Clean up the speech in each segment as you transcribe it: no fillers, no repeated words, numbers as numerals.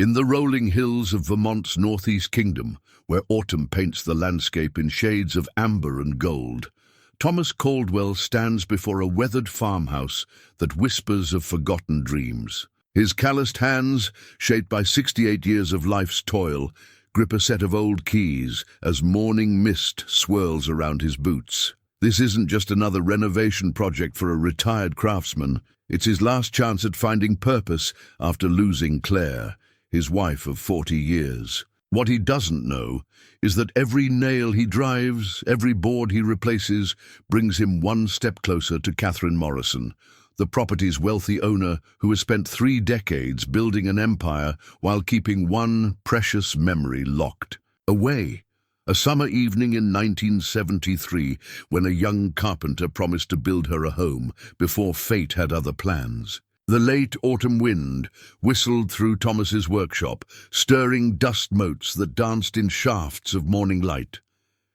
In the rolling hills of Vermont's northeast kingdom, where autumn paints the landscape in shades of amber and gold, Thomas Caldwell stands before a weathered farmhouse that whispers of forgotten dreams. His calloused hands, shaped by 68 years of life's toil, grip a set of old keys as morning mist swirls around his boots. This isn't just another renovation project for a retired craftsman. It's his last chance at finding purpose after losing Claire, his wife of 40 years. What he doesn't know is that every nail he drives, every board he replaces, brings him one step closer to Katherine Morrison, the property's wealthy owner who has spent 3 decades building an empire while keeping one precious memory locked away. A summer evening in 1973, when a young carpenter promised to build her a home before fate had other plans. The late autumn wind whistled through Thomas's workshop, stirring dust motes that danced in shafts of morning light.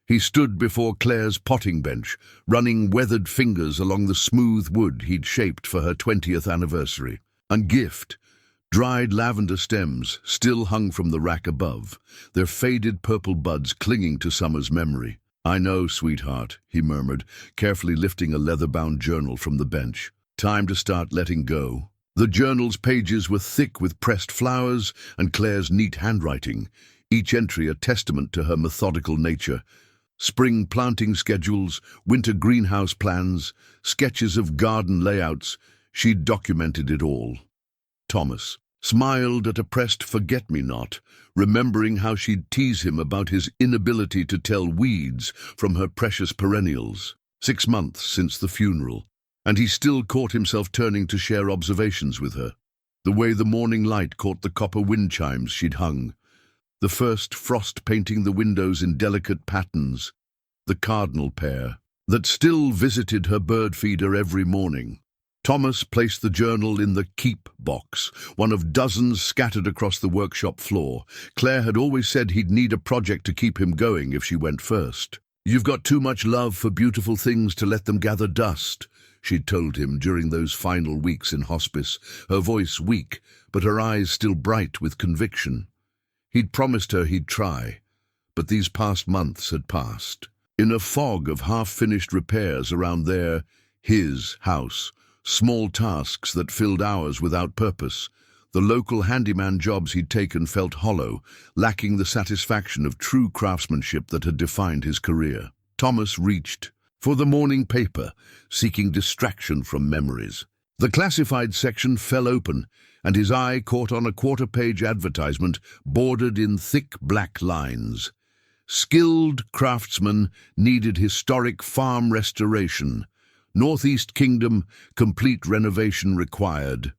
He stood before Claire's potting bench, running weathered fingers along the smooth wood he'd shaped for her 20th anniversary. A gift, dried lavender stems, still hung from the rack above, their faded purple buds clinging to summer's memory. "I know, sweetheart," he murmured, carefully lifting a leather-bound journal from the bench. Time to start letting go. The journal's pages were thick with pressed flowers and Claire's neat handwriting, each entry a testament to her methodical nature. Spring planting schedules, winter greenhouse plans, sketches of garden layouts, she'd documented it all. Thomas smiled at a pressed forget-me-not, remembering how she'd tease him about his inability to tell weeds from her precious perennials. 6 months since the funeral, and he still caught himself turning to share observations with her. The way the morning light caught the copper wind chimes she'd hung, the first frost painting the windows in delicate patterns, the cardinal pair that still visited her bird feeder every morning. Thomas placed the journal in the keep box, one of dozens scattered across the workshop floor. Claire had always said he'd need a project to keep him going if she went first. "You've got too much love for beautiful things to let them gather dust," she'd told him during those final weeks in hospice, her voice weak, but her eyes still bright with conviction. He'd promised her he'd try, but these past months had passed. In a fog of half-finished repairs around his house, small tasks that filled hours without purpose, the local handyman jobs he'd taken felt hollow, lacking the satisfaction of true craftsmanship that had defined his career. Thomas reached for the morning paper, seeking distraction from memories. The classified section fell open, and his eye caught on a quarter-page advertisement bordered in thick black lines. Skilled craftsmen needed historic farm restoration. Northeast Kingdom, complete renovation required.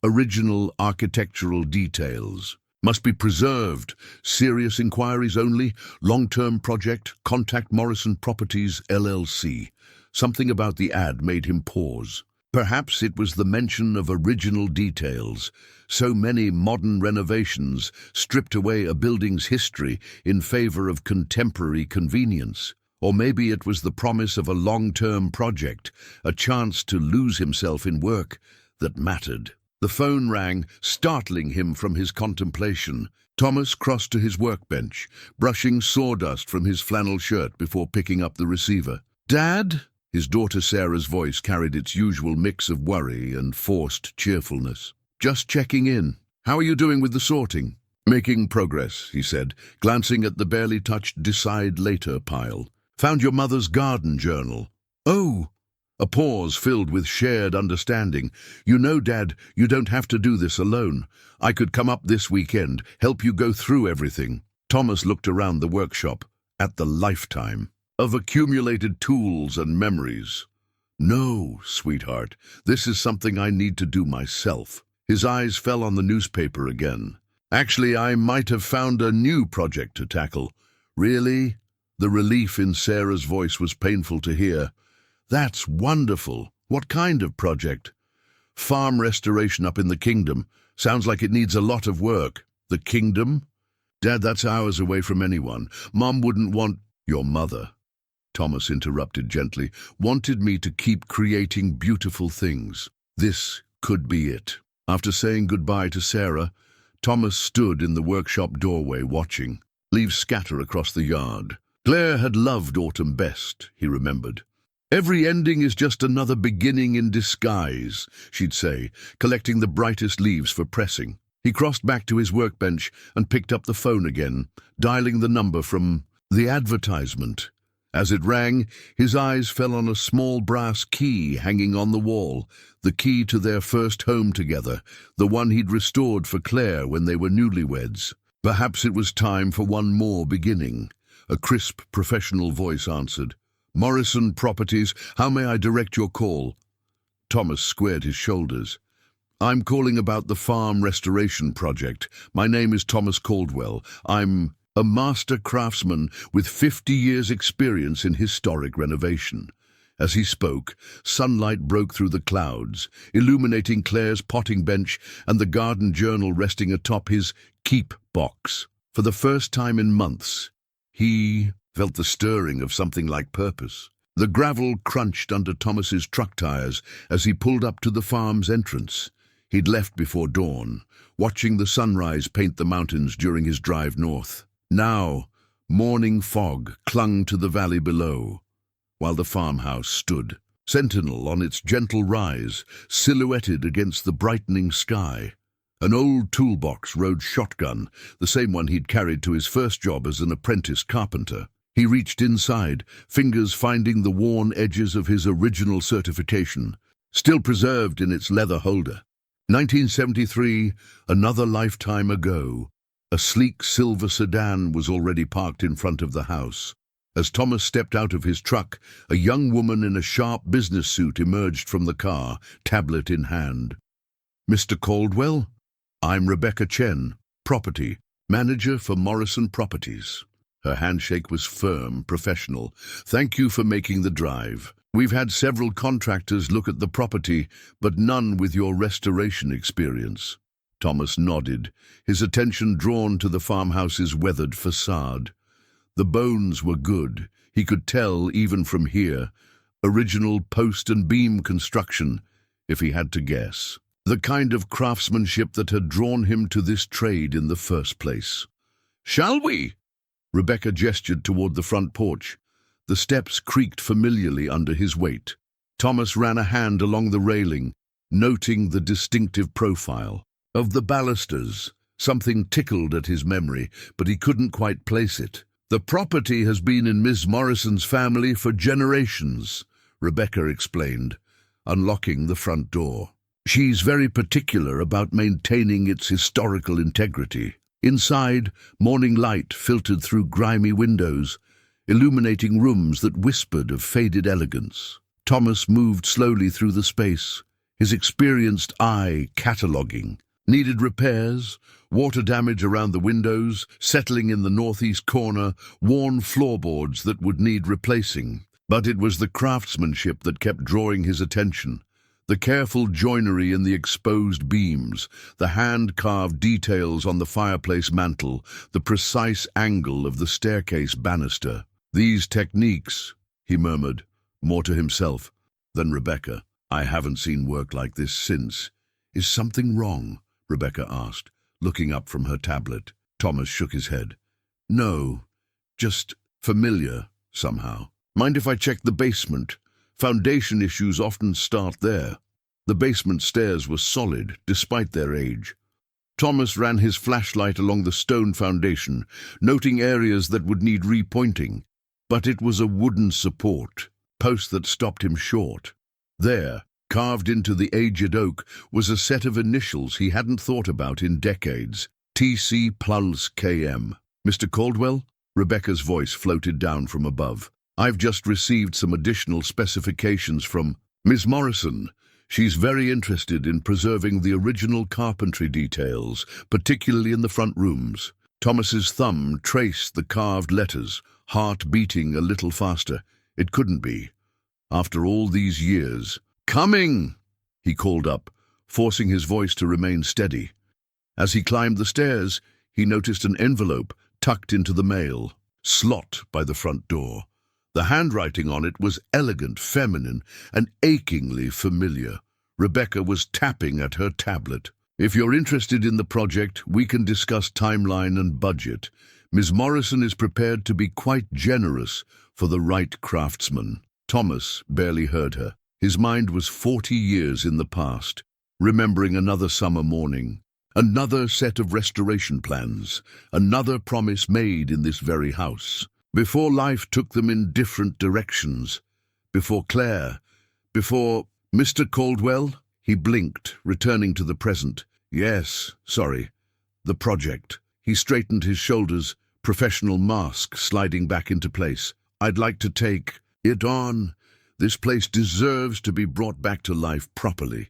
Original architectural details must be preserved. Serious inquiries only. Long-term project. Contact Morrison Properties, LLC. Something about the ad made him pause. Perhaps it was the mention of original details. So many modern renovations stripped away a building's history in favor of contemporary convenience. Or maybe it was the promise of a long-term project, a chance to lose himself in work that mattered. The phone rang, startling him from his contemplation. Thomas crossed to his workbench, brushing sawdust from his flannel shirt before picking up the receiver. "Dad?" His daughter Sarah's voice carried its usual mix of worry and forced cheerfulness. "Just checking in. How are you doing with the sorting?" "Making progress," he said, glancing at the barely touched decide later pile. "Found your mother's garden journal." "Oh!" A pause filled with shared understanding. "You know, Dad, you don't have to do this alone. I could come up this weekend, help you go through everything." Thomas looked around the workshop, at the lifetime of accumulated tools and memories. "No, sweetheart, this is something I need to do myself." His eyes fell on the newspaper again. "Actually, I might have found a new project to tackle." "Really?" The relief in Sarah's voice was painful to hear. "That's wonderful. What kind of project?" "Farm restoration up in the kingdom. Sounds like it needs a lot of work." "The kingdom?" "Dad, that's hours away from anyone. Mom wouldn't want—" "Your mother," Thomas interrupted gently, "wanted me to keep creating beautiful things. This could be it." After saying goodbye to Sarah, Thomas stood in the workshop doorway watching. Leaves scatter across the yard. Claire had loved autumn best, he remembered. Every ending is just another beginning in disguise, she'd say, collecting the brightest leaves for pressing. He crossed back to his workbench and picked up the phone again, dialing the number from the advertisement. As it rang, his eyes fell on a small brass key hanging on the wall, the key to their first home together, the one he'd restored for Claire when they were newlyweds. Perhaps it was time for one more beginning. A crisp, professional voice answered. "Morrison Properties, how may I direct your call?" Thomas squared his shoulders. "I'm calling about the farm restoration project. My name is Thomas Caldwell. I'm a master craftsman with 50 years' experience in historic renovation." As he spoke, sunlight broke through the clouds, illuminating Claire's potting bench and the garden journal resting atop his keep box. For the first time in months, he felt the stirring of something like purpose. The gravel crunched under Thomas's truck tires as he pulled up to the farm's entrance. He'd left before dawn, watching the sunrise paint the mountains during his drive north. Now, morning fog clung to the valley below, while the farmhouse stood, sentinel on its gentle rise, silhouetted against the brightening sky. An old toolbox rode shotgun, the same one he'd carried to his first job as an apprentice carpenter. He reached inside, fingers finding the worn edges of his original certification, still preserved in its leather holder. 1973, another lifetime ago. A sleek silver sedan was already parked in front of the house. As Thomas stepped out of his truck, a young woman in a sharp business suit emerged from the car, tablet in hand. "Mr. Caldwell? I'm Rebecca Chen, property manager for Morrison Properties." Her handshake was firm, professional. "Thank you for making the drive. We've had several contractors look at the property, but none with your restoration experience." Thomas nodded, his attention drawn to the farmhouse's weathered facade. The bones were good, he could tell even from here. Original post and beam construction, if he had to guess. The kind of craftsmanship that had drawn him to this trade in the first place. "Shall we?" Rebecca gestured toward the front porch. The steps creaked familiarly under his weight. Thomas ran a hand along the railing, noting the distinctive profile of the balusters. Something tickled at his memory, but he couldn't quite place it. "The property has been in Miss Morrison's family for generations," Rebecca explained, unlocking the front door. "She's very particular about maintaining its historical integrity." Inside, morning light filtered through grimy windows, illuminating rooms that whispered of faded elegance. Thomas moved slowly through the space, his experienced eye cataloguing. Needed repairs, water damage around the windows, settling in the northeast corner, worn floorboards that would need replacing. But it was the craftsmanship that kept drawing his attention. The careful joinery in the exposed beams, the hand-carved details on the fireplace mantel, the precise angle of the staircase banister. "These techniques," he murmured, more to himself than Rebecca. "I haven't seen work like this since." "Is something wrong?" Rebecca asked, looking up from her tablet. Thomas shook his head. "No, just familiar, somehow." "Mind if I check the basement? Foundation issues often start there." The basement stairs were solid, despite their age. Thomas ran his flashlight along the stone foundation, noting areas that would need repointing. But it was a wooden support, post that stopped him short. There, carved into the aged oak, was a set of initials he hadn't thought about in decades. TC plus KM. "Mr. Caldwell?" Rebecca's voice floated down from above. "I've just received some additional specifications from Miss Morrison. She's very interested in preserving the original carpentry details, particularly in the front rooms." Thomas's thumb traced the carved letters, heart beating a little faster. It couldn't be. After all these years. "Coming!" he called up, forcing his voice to remain steady. As he climbed the stairs, he noticed an envelope tucked into the mail, slot by the front door. The handwriting on it was elegant, feminine, and achingly familiar. Rebecca was tapping at her tablet. If you're interested in the project, we can discuss timeline and budget. Ms. Morrison is prepared to be quite generous for the right craftsman." Thomas barely heard her. His mind was 40 years in the past, remembering another summer morning, another set of restoration plans, another promise made in this very house. Before life took them in different directions, before Claire, before Mr. Caldwell. He blinked, returning to the present. "Yes, sorry. The project." He straightened his shoulders, professional mask sliding back into place. "I'd like to take it on. This place deserves to be brought back to life properly."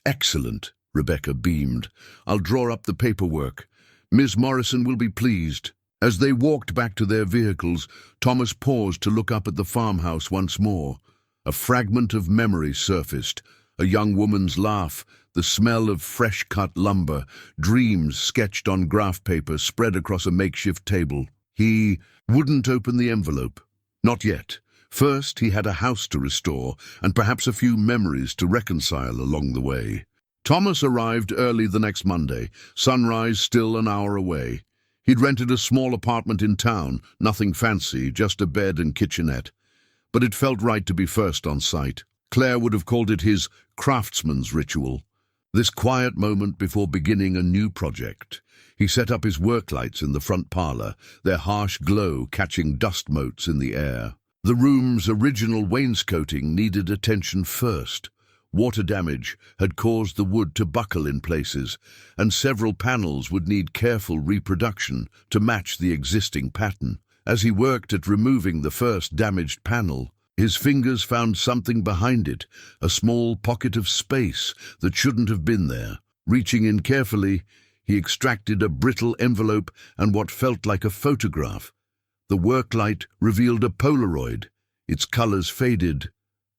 "Excellent," Rebecca beamed. "I'll draw up the paperwork. Ms. Morrison will be pleased." As they walked back to their vehicles, Thomas paused to look up at the farmhouse once more. A fragment of memory surfaced. A young woman's laugh, the smell of fresh-cut lumber, dreams sketched on graph paper spread across a makeshift table. He wouldn't open the envelope. Not yet. First, he had a house to restore, and perhaps a few memories to reconcile along the way. Thomas arrived early the next Monday, sunrise still an hour away. He'd rented a small apartment in town, nothing fancy, just a bed and kitchenette. But it felt right to be first on site. Claire would have called it his craftsman's ritual. This quiet moment before beginning a new project. He set up his work lights in the front parlor, their harsh glow catching dust motes in the air. The room's original wainscoting needed attention first. Water damage had caused the wood to buckle in places, and several panels would need careful reproduction to match the existing pattern. As he worked at removing the first damaged panel, his fingers found something behind it, a small pocket of space that shouldn't have been there. Reaching in carefully, he extracted a brittle envelope and what felt like a photograph. The work light revealed a Polaroid, its colors faded,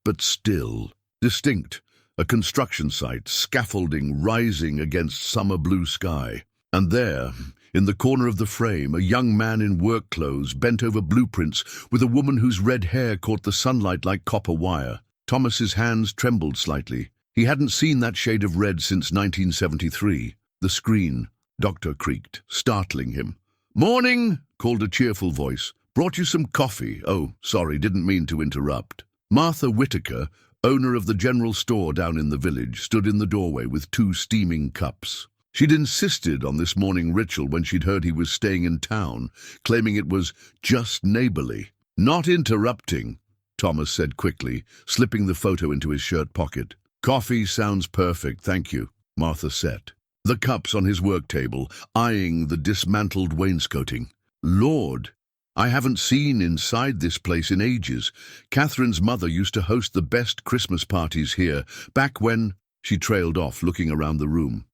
but still distinct, a construction site, scaffolding rising against summer blue sky. And there, in the corner of the frame, a young man in work clothes bent over blueprints with a woman whose red hair caught the sunlight like copper wire. Thomas's hands trembled slightly. He hadn't seen that shade of red since 1973. The screen, Doctor creaked, startling him. "Morning," called a cheerful voice. "Brought you some coffee. Oh, sorry, didn't mean to interrupt." Martha Whitaker, owner of the general store down in the village, stood in the doorway with 2 steaming cups. She'd insisted on this morning ritual when she'd heard he was staying in town, claiming it was just neighborly. "Not interrupting," Thomas said quickly, slipping the photo into his shirt pocket. "Coffee sounds perfect, thank you," Martha said. The cups on his work table, eyeing the dismantled wainscoting. "Lord, I haven't seen inside this place in ages. Catherine's mother used to host the best Christmas parties here, back when—" She trailed off, looking around the room.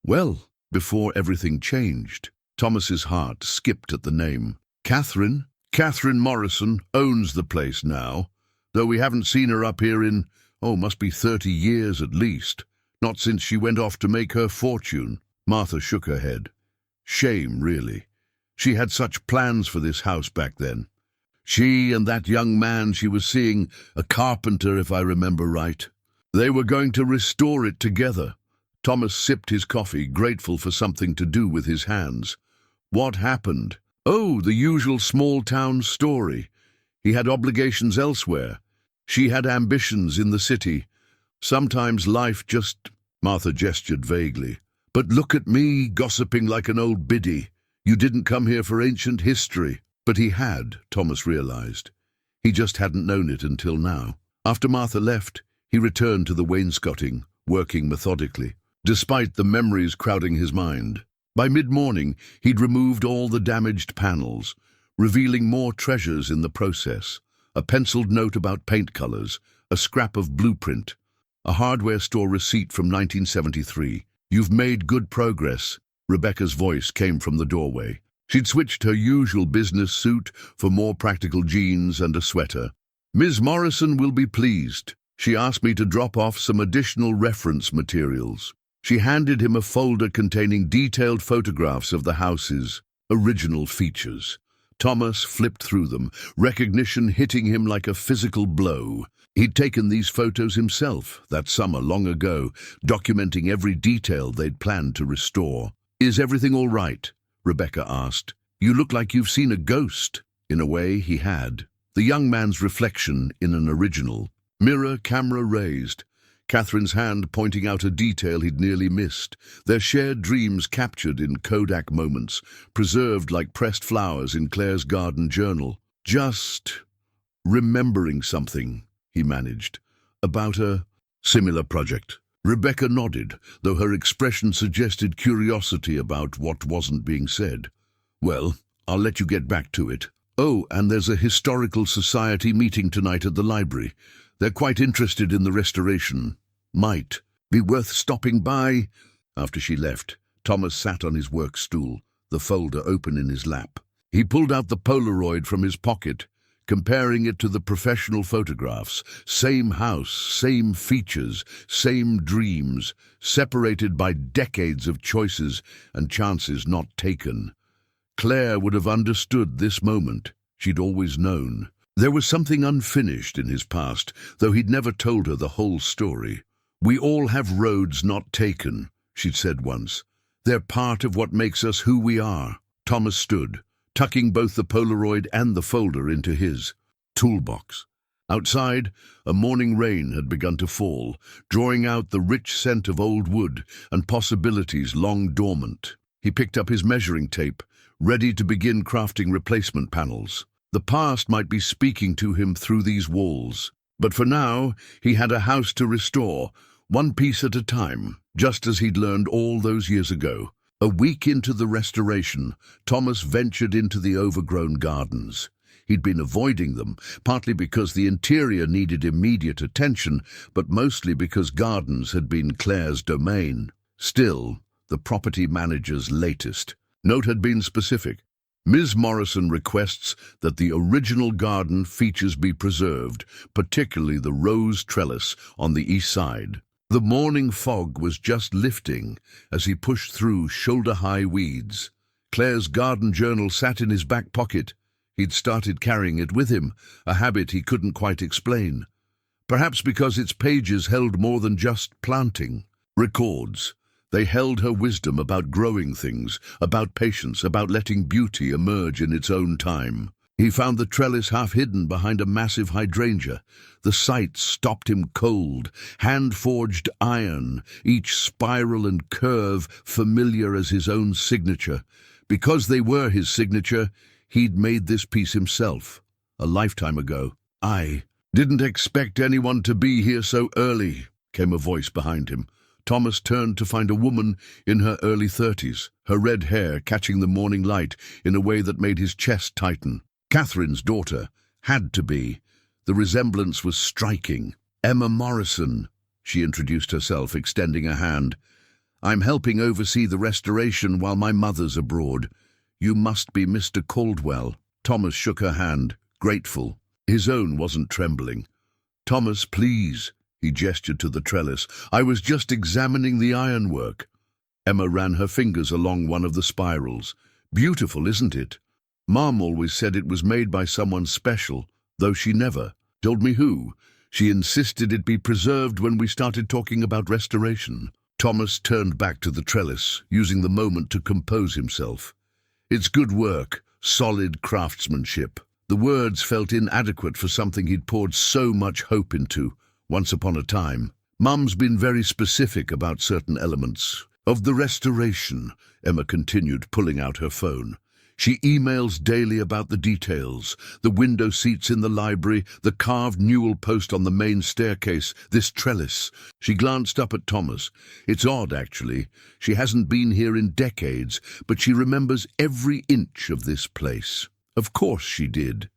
"Well, before everything changed." Thomas's heart skipped at the name. Katherine Morrison owns the place now, though we haven't seen her up here in, must be 30 years at least. Not since she went off to make her fortune. Martha shook her head. Shame, really. She had such plans for this house back then. She and that young man she was seeing, a carpenter if I remember right. They were going to restore it together. Thomas sipped his coffee, grateful for something to do with his hands. What happened? Oh, the usual small-town story. He had obligations elsewhere. She had ambitions in the city. Sometimes life just— Martha gestured vaguely. But look at me, gossiping like an old biddy. You didn't come here for ancient history. But he had, Thomas realized. He just hadn't known it until now. After Martha left, he returned to the wainscoting, working methodically, despite the memories crowding his mind. By mid-morning, he'd removed all the damaged panels, revealing more treasures in the process. A penciled note about paint colors, a scrap of blueprint, a hardware store receipt from 1973. You've made good progress. Rebecca's voice came from the doorway. She'd switched her usual business suit for more practical jeans and a sweater. Ms. Morrison will be pleased. She asked me to drop off some additional reference materials. She handed him a folder containing detailed photographs of the house's original features. Thomas flipped through them, recognition hitting him like a physical blow. He'd taken these photos himself that summer long ago, documenting every detail they'd planned to restore. "Is everything all right?" Rebecca asked. "You look like you've seen a ghost." In a way, he had. The young man's reflection in an original. Mirror, camera raised. Catherine's hand pointing out a detail he'd nearly missed. Their shared dreams captured in Kodak moments, preserved like pressed flowers in Claire's garden journal. "Just remembering something," he managed. "About a similar project." Rebecca nodded, though her expression suggested curiosity about what wasn't being said. "Well, I'll let you get back to it. Oh, and there's a historical society meeting tonight at the library. They're quite interested in the restoration. Might be worth stopping by." After she left, Thomas sat on his work stool, the folder open in his lap. He pulled out the Polaroid from his pocket, comparing it to the professional photographs. Same house, same features, same dreams, separated by decades of choices and chances not taken. Claire would have understood this moment. She'd always known. There was something unfinished in his past, though he'd never told her the whole story. "We all have roads not taken," she'd said once. "They're part of what makes us who we are." Thomas stood, tucking both the Polaroid and the folder into his toolbox. Outside, a morning rain had begun to fall, drawing out the rich scent of old wood and possibilities long dormant. He picked up his measuring tape, ready to begin crafting replacement panels. The past might be speaking to him through these walls, but for now he had a house to restore, one piece at a time, just as he'd learned all those years ago. A week into the restoration, Thomas ventured into the overgrown gardens. He'd been avoiding them, partly because the interior needed immediate attention, but mostly because gardens had been Claire's domain. Still, the property manager's latest note had been specific. Ms. Morrison requests that the original garden features be preserved, particularly the rose trellis on the east side. The morning fog was just lifting as he pushed through shoulder-high weeds. Claire's garden journal sat in his back pocket. He'd started carrying it with him, a habit he couldn't quite explain. Perhaps because its pages held more than just planting. Records. They held her wisdom about growing things, about patience, about letting beauty emerge in its own time. He found the trellis half hidden behind a massive hydrangea. The sight stopped him cold, hand-forged iron, each spiral and curve familiar as his own signature. Because they were his signature, he'd made this piece himself, a lifetime ago. "I didn't expect anyone to be here so early," came a voice behind him. Thomas turned to find a woman in her early 30s, her red hair catching the morning light in a way that made his chest tighten. Catherine's daughter. Had to be. The resemblance was striking. "Emma Morrison," she introduced herself, extending a hand. "I'm helping oversee the restoration while my mother's abroad. You must be Mr. Caldwell." Thomas shook her hand, grateful. His own wasn't trembling. "Thomas, please." He gestured to the trellis. "I was just examining the ironwork." Emma ran her fingers along one of the spirals. "Beautiful, isn't it? Mom always said it was made by someone special, though she never told me who. She insisted it be preserved when we started talking about restoration." Thomas turned back to the trellis, using the moment to compose himself. "It's good work, solid craftsmanship." The words felt inadequate for something he'd poured so much hope into. Once upon a time. "Mum's been very specific about certain elements of the restoration," Emma continued, pulling out her phone. "She emails daily about the details, the window seats in the library, the carved newel post on the main staircase, this trellis." She glanced up at Thomas. "It's odd, actually. She hasn't been here in decades, but she remembers every inch of this place." Of course she did.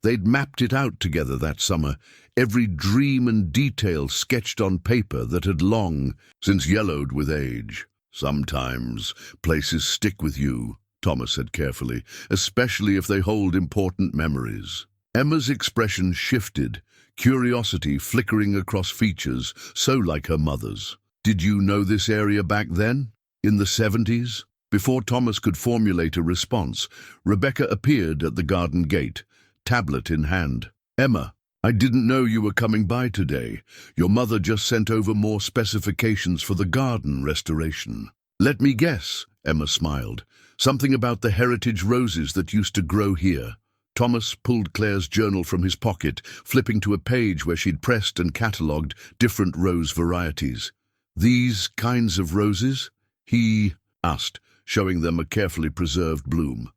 They'd mapped it out together that summer, every dream and detail sketched on paper that had long since yellowed with age. "Sometimes places stick with you," Thomas said carefully, "especially if they hold important memories." Emma's expression shifted, curiosity flickering across features so like her mother's. "Did you know this area back then? In the 70s? Before Thomas could formulate a response, Rebecca appeared at the garden gate, tablet in hand. "Emma, I didn't know you were coming by today. Your mother just sent over more specifications for the garden restoration." "Let me guess," Emma smiled. "Something about the heritage roses that used to grow here." Thomas pulled Claire's journal from his pocket, flipping to a page where she'd pressed and catalogued different rose varieties. "These kinds of roses?" he asked, showing them a carefully preserved bloom.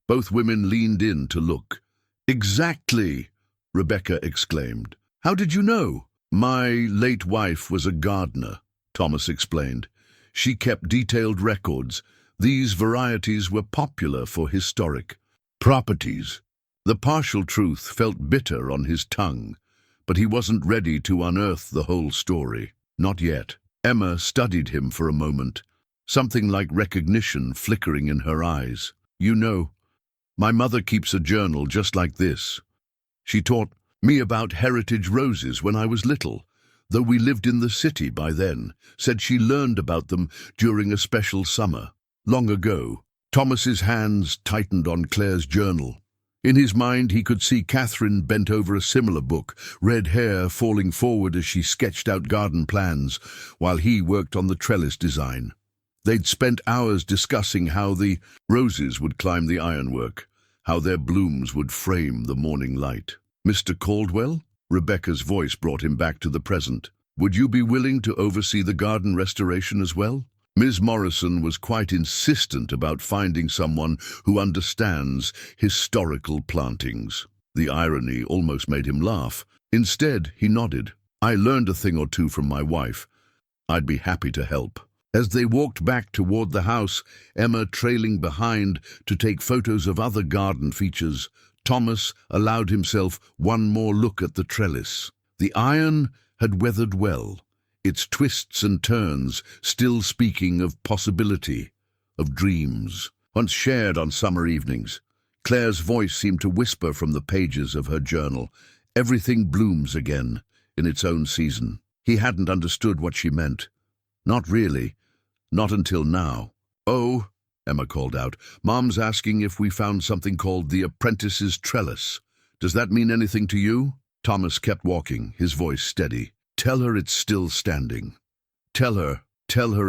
Both women leaned in to look. "Exactly!" Rebecca exclaimed. "How did you know?" "My late wife was a gardener," Thomas explained. "She kept detailed records. These varieties were popular for historic properties." The partial truth felt bitter on his tongue, but he wasn't ready to unearth the whole story. Not yet. Emma studied him for a moment, something like recognition flickering in her eyes. "You know, my mother keeps a journal just like this. She taught me about heritage roses when I was little, though we lived in the city by then. Said she learned about them during a special summer. Long ago." Thomas's hands tightened on Claire's journal. In his mind, he could see Katherine bent over a similar book, red hair falling forward as she sketched out garden plans, while he worked on the trellis design. They'd spent hours discussing how the roses would climb the ironwork, how their blooms would frame the morning light. "Mr. Caldwell?" Rebecca's voice brought him back to the present. "Would you be willing to oversee the garden restoration as well?" Ms. Morrison was quite insistent about finding someone who understands historical plantings. The irony almost made him laugh. Instead, he nodded. "I learned a thing or two from my wife. I'd be happy to help." As they walked back toward the house, Emma trailing behind to take photos of other garden features, Thomas allowed himself one more look at the trellis. The iron had weathered well, its twists and turns still speaking of possibility, of dreams, once shared on summer evenings. Claire's voice seemed to whisper from the pages of her journal. Everything blooms again, in its own season. He hadn't understood what she meant. Not really. Not until now. "Oh," Emma called out, "Mom's asking if we found something called the apprentice's trellis. Does that mean anything to you?" Thomas kept walking, his voice steady. "Tell her it's still standing. Tell her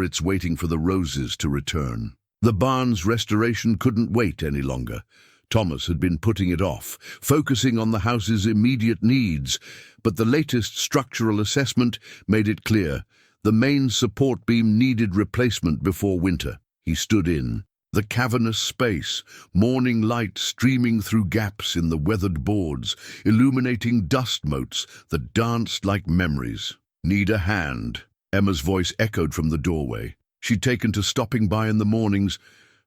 it's waiting for the roses to return." The barn's restoration couldn't wait any longer. Thomas had been putting it off, focusing on the house's immediate needs, but the latest structural assessment made it clear the main support beam needed replacement before winter. He stood in the cavernous space, morning light streaming through gaps in the weathered boards, illuminating dust motes that danced like memories. "Need a hand?" Emma's voice echoed from the doorway. She'd taken to stopping by in the mornings,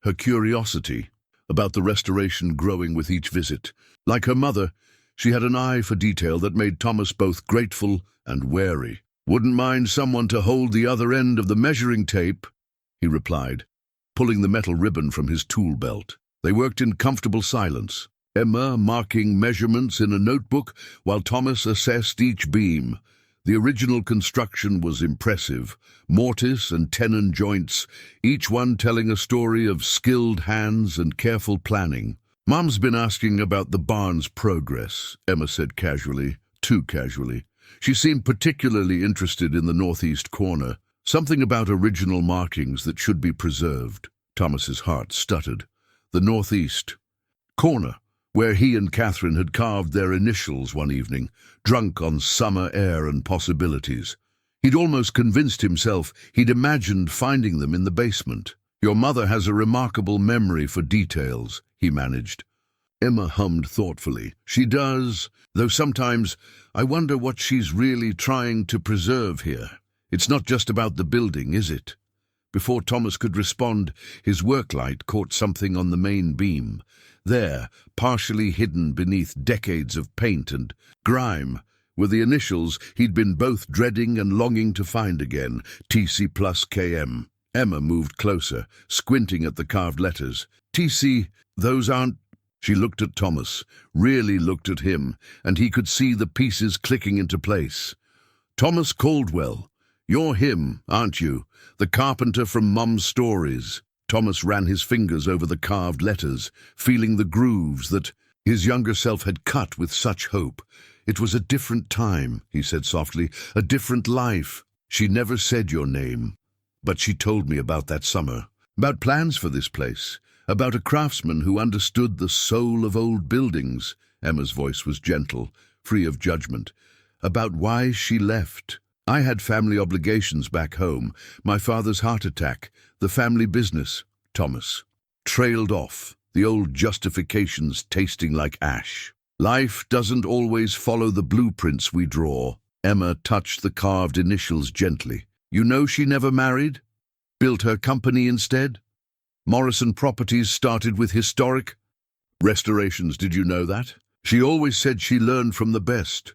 her curiosity about the restoration growing with each visit. Like her mother, she had an eye for detail that made Thomas both grateful and wary. "Wouldn't mind someone to hold the other end of the measuring tape," he replied, pulling the metal ribbon from his tool belt. They worked in comfortable silence, Emma marking measurements in a notebook while Thomas assessed each beam. The original construction was impressive, mortise and tenon joints, each one telling a story of skilled hands and careful planning. "Mom's been asking about the barn's progress," Emma said casually, too casually. She seemed particularly interested in the northeast corner, something about original markings that should be preserved. Thomas's heart stuttered. The northeast corner, where he and Katherine had carved their initials one evening, drunk on summer air and possibilities. He'd almost convinced himself he'd imagined finding them in the basement. "Your mother has a remarkable memory for details," he managed. Emma hummed thoughtfully. "She does, though sometimes I wonder what she's really trying to preserve here. It's not just about the building, is it?" Before Thomas could respond, his work light caught something on the main beam. There, partially hidden beneath decades of paint and grime, were the initials he'd been both dreading and longing to find again, TC plus KM. Emma moved closer, squinting at the carved letters. "TC, those aren't..." She looked at Thomas, really looked at him, and he could see the pieces clicking into place. "Thomas Caldwell, you're him, aren't you? The carpenter from Mum's stories." Thomas ran his fingers over the carved letters, feeling the grooves that his younger self had cut with such hope. "It was a different time," he said softly, "a different life. She never said your name, but she told me about that summer, about plans for this place, about a craftsman who understood the soul of old buildings." Emma's voice was gentle, free of judgment. "About why she left. I had family obligations back home, my father's heart attack, the family business." Thomas trailed off, the old justifications tasting like ash. "Life doesn't always follow the blueprints we draw." Emma touched the carved initials gently. "You know she never married? Built her company instead? Morrison Properties started with historic restorations, did you know that? She always said she learned from the best."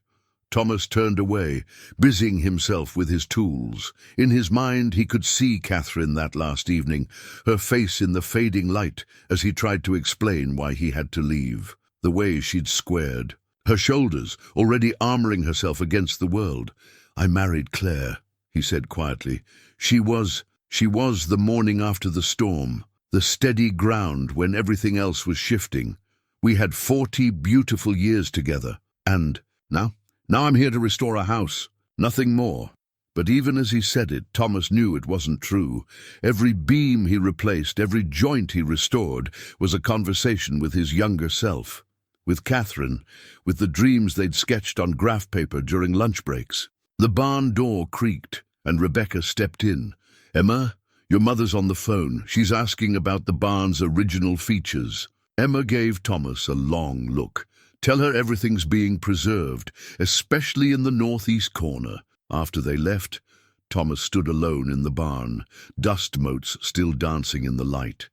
Thomas turned away, busying himself with his tools. In his mind he could see Katherine that last evening, her face in the fading light as he tried to explain why he had to leave. The way she'd squared, her shoulders already armoring herself against the world. "I married Claire," he said quietly. She was the morning after the storm, the steady ground when everything else was shifting. We had 40 beautiful years together, and now I'm here to restore a house, nothing more." But even as he said it, Thomas knew it wasn't true. Every beam he replaced, every joint he restored, was a conversation with his younger self, with Katherine, with the dreams they'd sketched on graph paper during lunch breaks. The barn door creaked, and Rebecca stepped in. "Emma, your mother's on the phone. She's asking about the barn's original features." Emma gave Thomas a long look. "Tell her everything's being preserved, especially in the northeast corner." After they left, Thomas stood alone in the barn, dust motes still dancing in the light.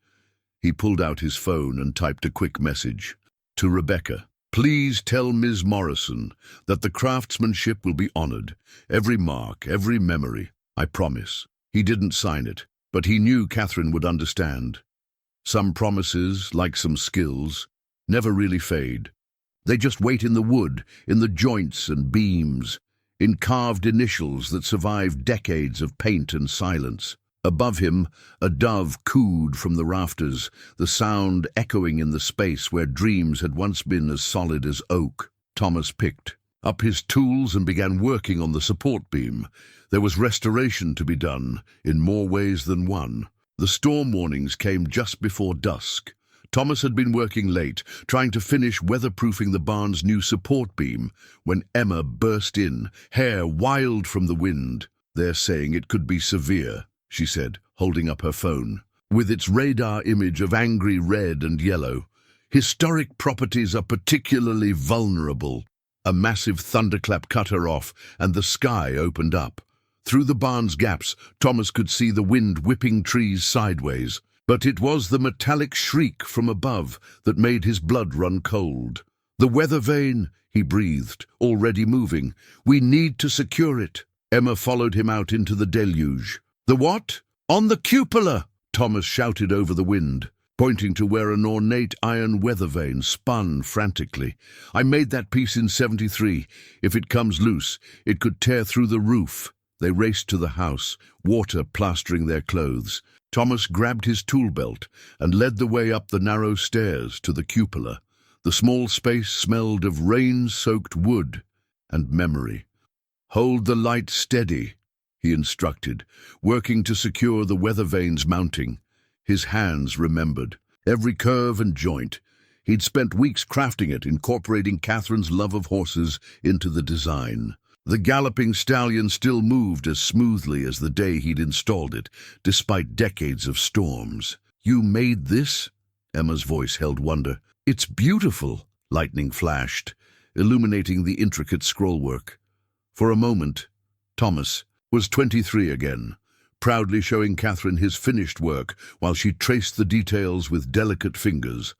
He pulled out his phone and typed a quick message. To Rebecca, "Please tell Ms. Morrison that the craftsmanship will be honored. Every mark, every memory. I promise." He didn't sign it, but he knew Katherine would understand. Some promises, like some skills, never really fade. They just wait in the wood, in the joints and beams, in carved initials that survive decades of paint and silence. Above him, a dove cooed from the rafters, the sound echoing in the space where dreams had once been as solid as oak. Thomas picked up his tools and began working on the support beam. There was restoration to be done, in more ways than one. The storm warnings came just before dusk. Thomas had been working late, trying to finish weatherproofing the barn's new support beam, when Emma burst in, hair wild from the wind. "They're saying it could be severe," she said, holding up her phone, with its radar image of angry red and yellow. "Historic properties are particularly vulnerable." A massive thunderclap cut her off, and the sky opened up. Through the barn's gaps, Thomas could see the wind whipping trees sideways. But it was the metallic shriek from above that made his blood run cold. "The weather vane," he breathed, already moving. "We need to secure it." Emma followed him out into the deluge. "The what?" "On the cupola!" Thomas shouted over the wind, pointing to where an ornate iron weather vane spun frantically. "I made that piece in 73. If it comes loose, it could tear through the roof." They raced to the house, water plastering their clothes. Thomas grabbed his tool belt and led the way up the narrow stairs to the cupola. The small space smelled of rain-soaked wood and memory. "Hold the light steady," he instructed, working to secure the weather vane's mounting. His hands remembered every curve and joint. He'd spent weeks crafting it, incorporating Katherine's love of horses into the design. The galloping stallion still moved as smoothly as the day he'd installed it, despite decades of storms. "You made this?" Emma's voice held wonder. "It's beautiful," lightning flashed, illuminating the intricate scrollwork. For a moment, Thomas was 23 again, proudly showing Katherine his finished work while she traced the details with delicate fingers.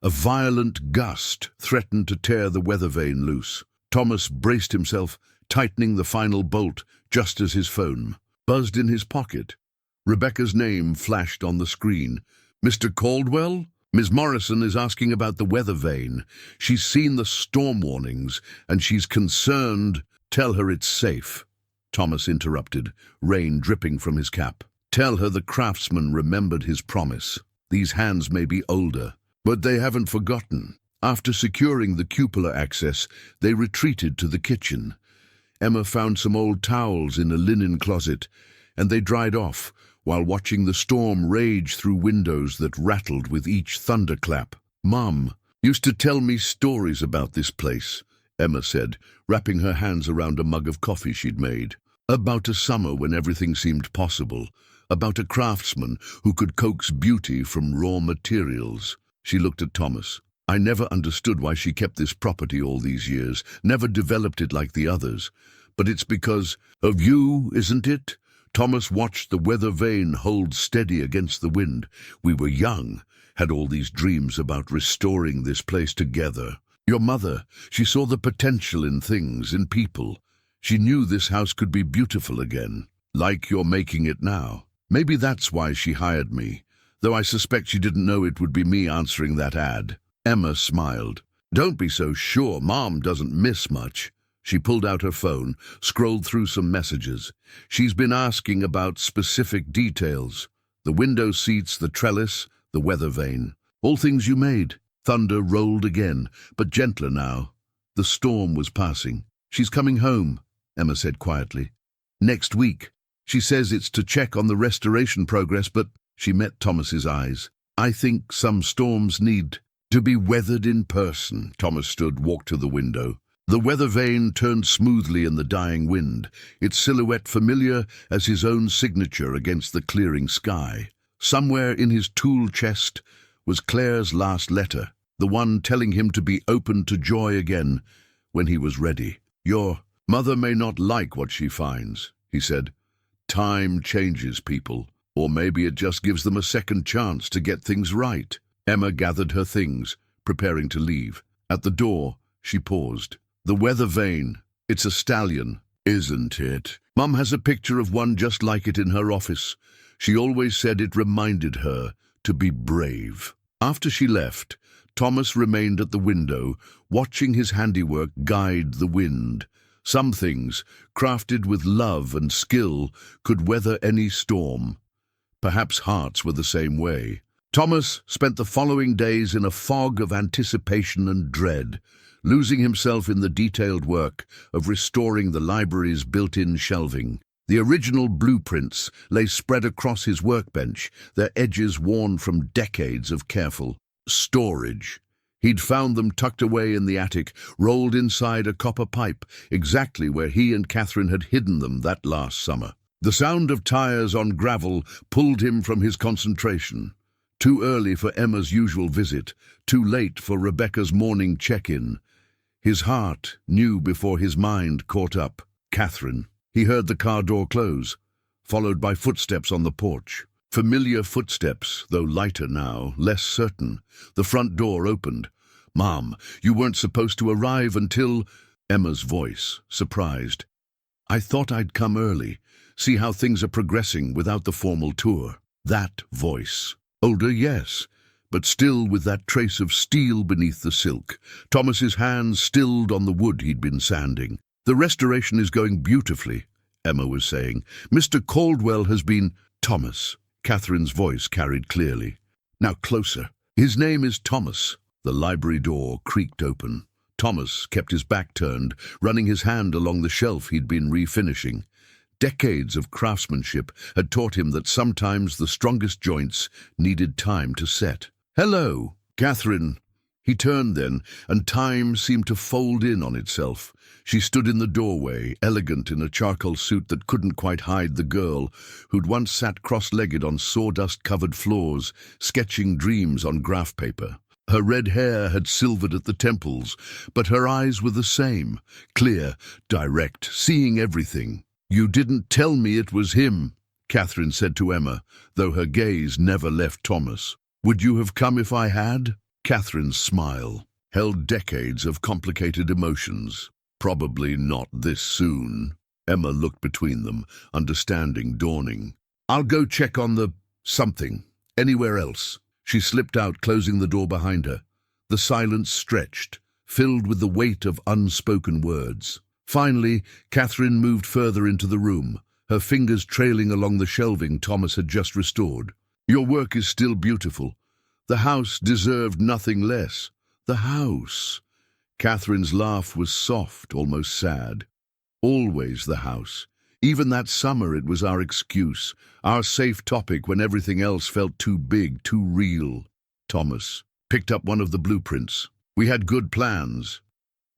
A violent gust threatened to tear the weather vane loose. Thomas braced himself, tightening the final bolt just as his phone buzzed in his pocket. Rebecca's name flashed on the screen. "Mr. Caldwell? Ms. Morrison is asking about the weather vane. She's seen the storm warnings, and she's concerned." "Tell her it's safe," Thomas interrupted, rain dripping from his cap. Tell her the craftsman remembered his promise. These hands may be older, but they haven't forgotten. After securing the cupola access, they retreated to the kitchen. Emma found some old towels in a linen closet, and they dried off while watching the storm rage through windows that rattled with each thunderclap. "Mom used to tell me stories about this place," Emma said, wrapping her hands around a mug of coffee she'd made. "About a summer when everything seemed possible. About a craftsman who could coax beauty from raw materials." She looked at Thomas. "I never understood why she kept this property all these years, never developed it like the others. But it's because of you, isn't it?" Thomas watched the weather vane hold steady against the wind. "We were young, had all these dreams about restoring this place together. Your mother, she saw the potential in things, in people. She knew this house could be beautiful again, like you're making it now. Maybe that's why she hired me, though I suspect she didn't know it would be me answering that ad." Emma smiled. "Don't be so sure. Mom doesn't miss much." She pulled out her phone, scrolled through some messages. "She's been asking about specific details. The window seats, the trellis, the weather vane. All things you made." Thunder rolled again, but gentler now. The storm was passing. "She's coming home," Emma said quietly. "Next week. She says it's to check on the restoration progress, but..." She met Thomas's eyes. "I think some storms need to be weathered in person." Thomas walked to the window. The weather vane turned smoothly in the dying wind, its silhouette familiar as his own signature against the clearing sky. Somewhere in his tool chest was Claire's last letter, the one telling him to be open to joy again when he was ready. "Your mother may not like what she finds," he said. "Time changes people, or maybe it just gives them a second chance to get things right." Emma gathered her things, preparing to leave. At the door, she paused. "The weather vane, it's a stallion, isn't it? Mum has a picture of one just like it in her office. She always said it reminded her to be brave." After she left, Thomas remained at the window, watching his handiwork guide the wind. Some things, crafted with love and skill, could weather any storm. Perhaps hearts were the same way. Thomas spent the following days in a fog of anticipation and dread, losing himself in the detailed work of restoring the library's built-in shelving. The original blueprints lay spread across his workbench, their edges worn from decades of careful storage. He'd found them tucked away in the attic, rolled inside a copper pipe, exactly where he and Catherine had hidden them that last summer. The sound of tires on gravel pulled him from his concentration. Too early for Emma's usual visit, too late for Rebecca's morning check-in. His heart knew before his mind caught up. Catherine. He heard the car door close, followed by footsteps on the porch. Familiar footsteps, though lighter now, less certain. The front door opened. "Mom, you weren't supposed to arrive until..." Emma's voice, surprised. "I thought I'd come early, see how things are progressing without the formal tour." That voice. Older, yes, but still with that trace of steel beneath the silk. Thomas's hands stilled on the wood he'd been sanding. "The restoration is going beautifully," Emma was saying. "Mr. Caldwell has been..." "Thomas," Catherine's voice carried clearly. "Now closer. His name is Thomas." The library door creaked open. Thomas kept his back turned, running his hand along the shelf he'd been refinishing. Decades of craftsmanship had taught him that sometimes the strongest joints needed time to set. "Hello, Catherine." He turned then, and time seemed to fold in on itself. She stood in the doorway, elegant in a charcoal suit that couldn't quite hide the girl who'd once sat cross-legged on sawdust-covered floors, sketching dreams on graph paper. Her red hair had silvered at the temples, but her eyes were the same, clear, direct, seeing everything. "You didn't tell me it was him," Catherine said to Emma, though her gaze never left Thomas. "Would you have come if I had?" Catherine's smile held decades of complicated emotions. "Probably not this soon." Emma looked between them, understanding dawning. "I'll go check on the something. Anywhere else?" She slipped out, closing the door behind her. The silence stretched, filled with the weight of unspoken words. Finally, Catherine moved further into the room, her fingers trailing along the shelving Thomas had just restored. "Your work is still beautiful. The house deserved nothing less. The house." Catherine's laugh was soft, almost sad. "Always the house. Even that summer it was our excuse, our safe topic when everything else felt too big, too real." Thomas picked up one of the blueprints. "We had good plans."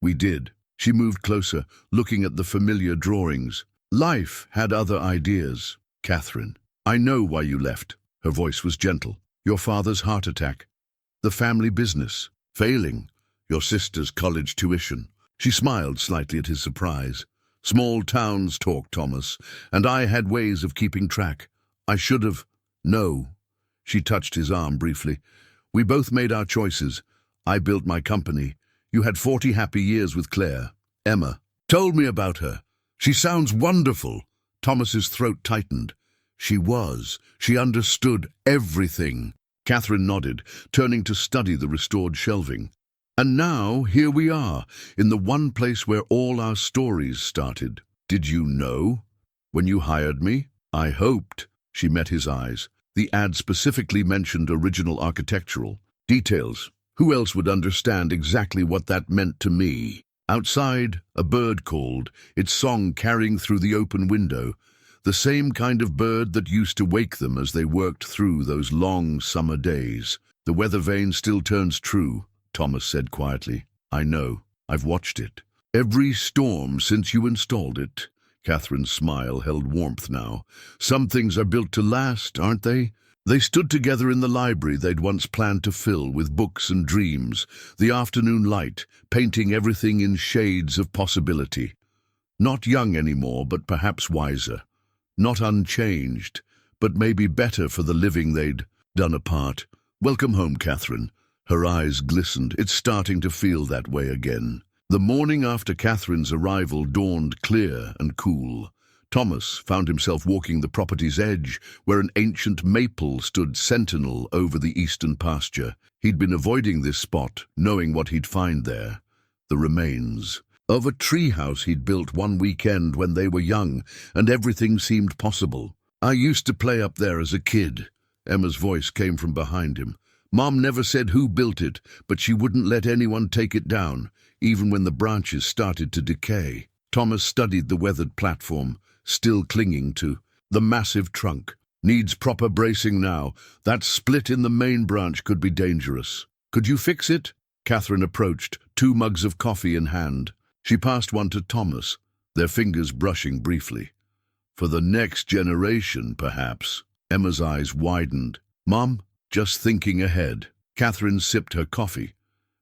"We did." She moved closer, looking at the familiar drawings. "Life had other ideas." "Katherine, I know why you left." Her voice was gentle. "Your father's heart attack. The family business. Failing. Your sister's college tuition." She smiled slightly at his surprise. "Small towns talk, Thomas, and I had ways of keeping track. I should have—" "No." She touched his arm briefly. "We both made our choices. I built my company. You had 40 happy years with Claire. Emma told me about her. She sounds wonderful." Thomas's throat tightened. She was. She understood everything. Katherine nodded, turning to study the restored shelving. "And now, here we are, in the one place where all our stories started. Did you know when you hired me?" "I hoped." She met his eyes. "The ad specifically mentioned original architectural details. Who else would understand exactly what that meant to me?" Outside, a bird called, its song carrying through the open window, the same kind of bird that used to wake them as they worked through those long summer days. "The weather vane still turns true," Thomas said quietly. "I know. I've watched it. Every storm since you installed it." Catherine's smile held warmth now. "Some things are built to last, aren't they?" They stood together in the library they'd once planned to fill with books and dreams, the afternoon light painting everything in shades of possibility. Not young anymore, but perhaps wiser. Not unchanged, but maybe better for the living they'd done apart. "Welcome home, Katherine." Her eyes glistened. "It's starting to feel that way again." The morning after Catherine's arrival dawned clear and cool. Thomas found himself walking the property's edge, where an ancient maple stood sentinel over the eastern pasture. He'd been avoiding this spot, knowing what he'd find there. The remains of a treehouse he'd built one weekend when they were young, and everything seemed possible. "I used to play up there as a kid." Emma's voice came from behind him. "Mom never said who built it, but she wouldn't let anyone take it down, even when the branches started to decay." Thomas studied the weathered platform, still clinging to the massive trunk. "Needs proper bracing now. That split in the main branch could be dangerous." "Could you fix it?" Katherine approached, 2 mugs of coffee in hand. She passed one to Thomas, their fingers brushing briefly. "For the next generation, perhaps." Emma's eyes widened. "Mom?" "Just thinking ahead." Katherine sipped her coffee,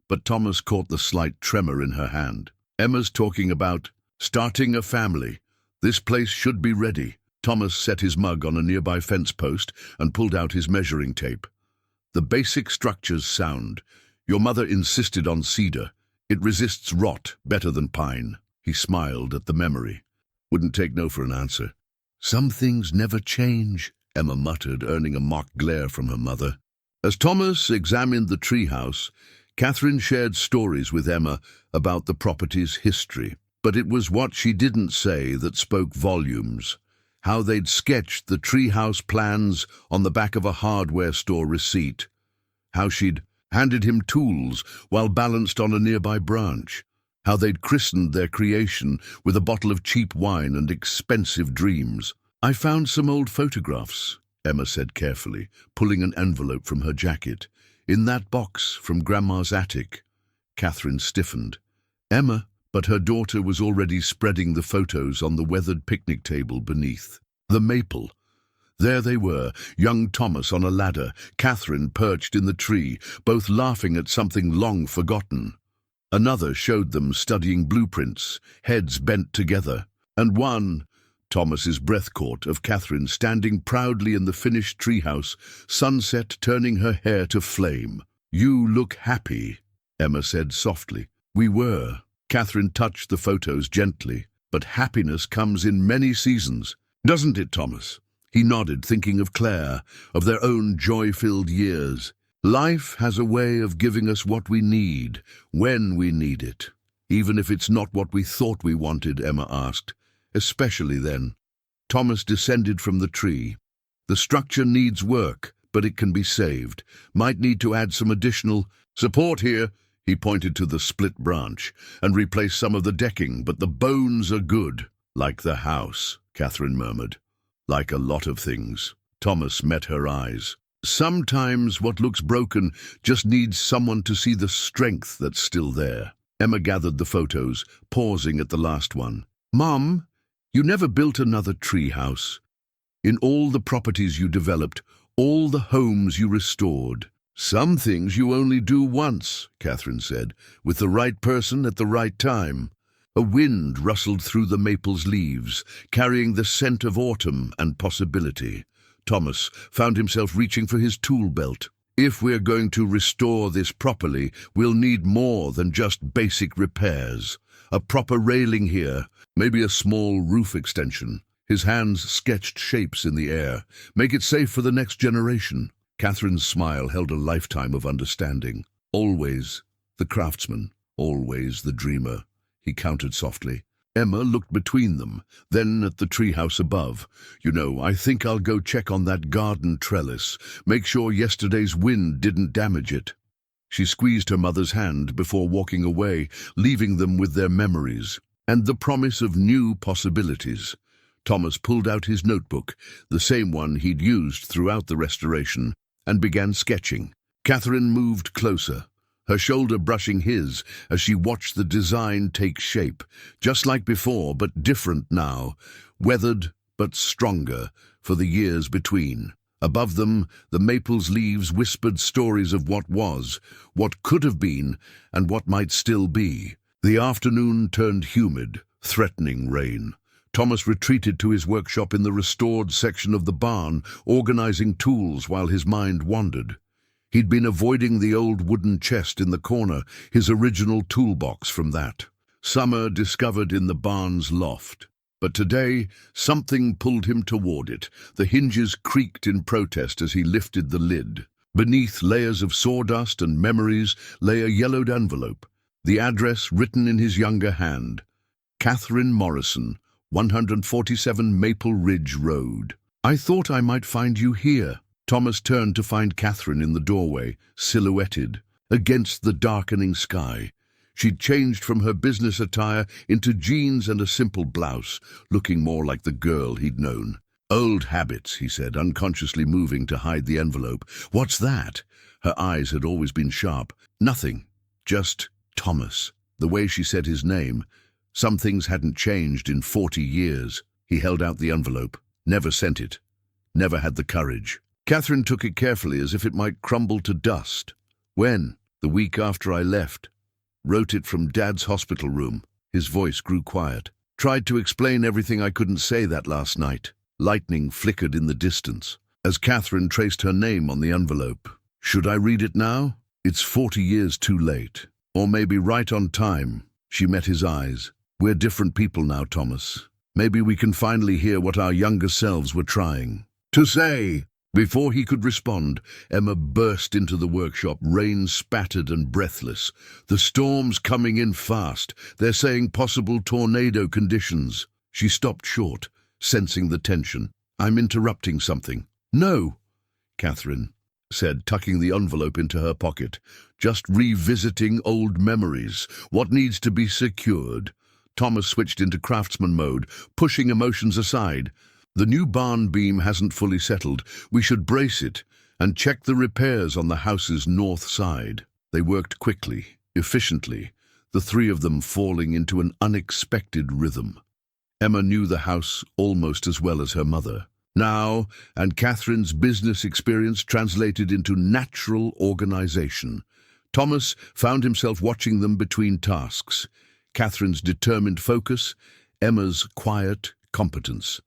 but Thomas caught the slight tremor in her hand. "Emma's talking about starting a family. This place should be ready." Thomas set his mug on a nearby fence post and pulled out his measuring tape. "The basic structure's sound. Your mother insisted on cedar. It resists rot better than pine." He smiled at the memory. Wouldn't take no for an answer. "Some things never change," Emma muttered, earning a mock glare from her mother. As Thomas examined the treehouse, Katherine shared stories with Emma about the property's history. But it was what she didn't say that spoke volumes. How they'd sketched the treehouse plans on the back of a hardware store receipt. How she'd handed him tools while balanced on a nearby branch. How they'd christened their creation with a bottle of cheap wine and expensive dreams. "I found some old photographs," Emma said carefully, pulling an envelope from her jacket. "In that box from Grandma's attic." Katherine stiffened. "Emma," but her daughter was already spreading the photos on the weathered picnic table beneath. The maple. There they were, young Thomas on a ladder, Katherine perched in the tree, both laughing at something long forgotten. Another showed them studying blueprints, heads bent together. And one, Thomas's breath caught, of Katherine standing proudly in the finished treehouse, sunset turning her hair to flame. "You look happy," Emma said softly. "We were." Katherine touched the photos gently. "But happiness comes in many seasons, doesn't it, Thomas?" He nodded, thinking of Claire, of their own joy-filled years. "Life has a way of giving us what we need, when we need it. Even if it's not what we thought we wanted," Emma asked. "Especially then." Thomas descended from the tree. The structure needs work, but it can be saved. Might need to add some additional support here. He pointed to the split branch, and replaced some of the decking, but the bones are good. Like the house, Katherine murmured. Like a lot of things. Thomas met her eyes. Sometimes what looks broken just needs someone to see the strength that's still there. Emma gathered the photos, pausing at the last one. Mom, you never built another tree house. In all the properties you developed, all the homes you restored. Some things you only do once, Katherine said, with the right person at the right time. A wind rustled through the maple's leaves, carrying the scent of autumn and possibility. Thomas found himself reaching for his tool belt. If we're going to restore this properly, we'll need more than just basic repairs. A proper railing here, maybe a small roof extension. His hands sketched shapes in the air. Make it safe for the next generation. Katherine's smile held a lifetime of understanding. Always the craftsman, always the dreamer, he countered softly. Emma looked between them, then at the treehouse above. You know, I think I'll go check on that garden trellis, make sure yesterday's wind didn't damage it. She squeezed her mother's hand before walking away, leaving them with their memories and the promise of new possibilities. Thomas pulled out his notebook, the same one he'd used throughout the restoration, and began sketching. Katherine moved closer, her shoulder brushing his as she watched the design take shape, just like before, but different now, weathered but stronger for the years between. Above them, the maple's leaves whispered stories of what was, what could have been, and what might still be. The afternoon turned humid, threatening rain. Thomas retreated to his workshop in the restored section of the barn, organizing tools while his mind wandered. He'd been avoiding the old wooden chest in the corner, his original toolbox from that. Summer discovered in the barn's loft. But today, something pulled him toward it. The hinges creaked in protest as he lifted the lid. Beneath layers of sawdust and memories lay a yellowed envelope, the address written in his younger hand. Katherine Morrison, 147 Maple Ridge Road. I thought I might find you here. Thomas turned to find Katherine in the doorway, silhouetted against the darkening sky. She'd changed from her business attire into jeans and a simple blouse, looking more like the girl he'd known. Old habits, he said, unconsciously moving to hide the envelope. What's that? Her eyes had always been sharp. Nothing. Just Thomas. The way she said his name. Some things hadn't changed in 40 years. He held out the envelope. Never sent it. Never had the courage. Katherine took it carefully as if it might crumble to dust. When? The week after I left. Wrote it from Dad's hospital room. His voice grew quiet. Tried to explain everything I couldn't say that last night. Lightning flickered in the distance as Katherine traced her name on the envelope. Should I read it now? It's 40 years too late. Or maybe right on time. She met his eyes. We're different people now, Thomas. Maybe we can finally hear what our younger selves were trying to say. Before he could respond, Emma burst into the workshop, rain spattered and breathless. The storm's coming in fast. They're saying possible tornado conditions. She stopped short, sensing the tension. I'm interrupting something. No, Katherine said, tucking the envelope into her pocket. Just revisiting old memories. What needs to be secured? Thomas switched into craftsman mode, pushing emotions aside. The new barn beam hasn't fully settled. We should brace it and check the repairs on the house's north side. They worked quickly, efficiently, the three of them falling into an unexpected rhythm. Emma knew the house almost as well as her mother. Now, and Katherine's business experience translated into natural organization. Thomas found himself watching them between tasks. Katherine's determined focus, Emma's quiet competence.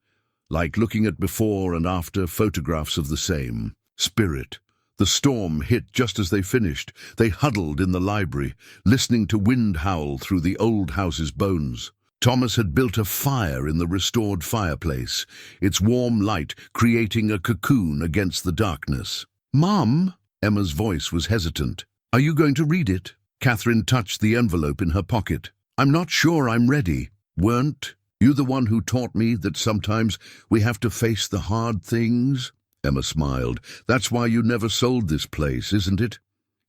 Like looking at before and after photographs of the same spirit. The storm hit just as they finished. They huddled in the library, listening to wind howl through the old house's bones. Thomas had built a fire in the restored fireplace, its warm light creating a cocoon against the darkness. Mom, Emma's voice was hesitant. Are you going to read it? Katherine touched the envelope in her pocket. I'm not sure I'm ready. Weren't You the one who taught me that sometimes we have to face the hard things? Emma smiled. That's why you never sold this place, isn't it?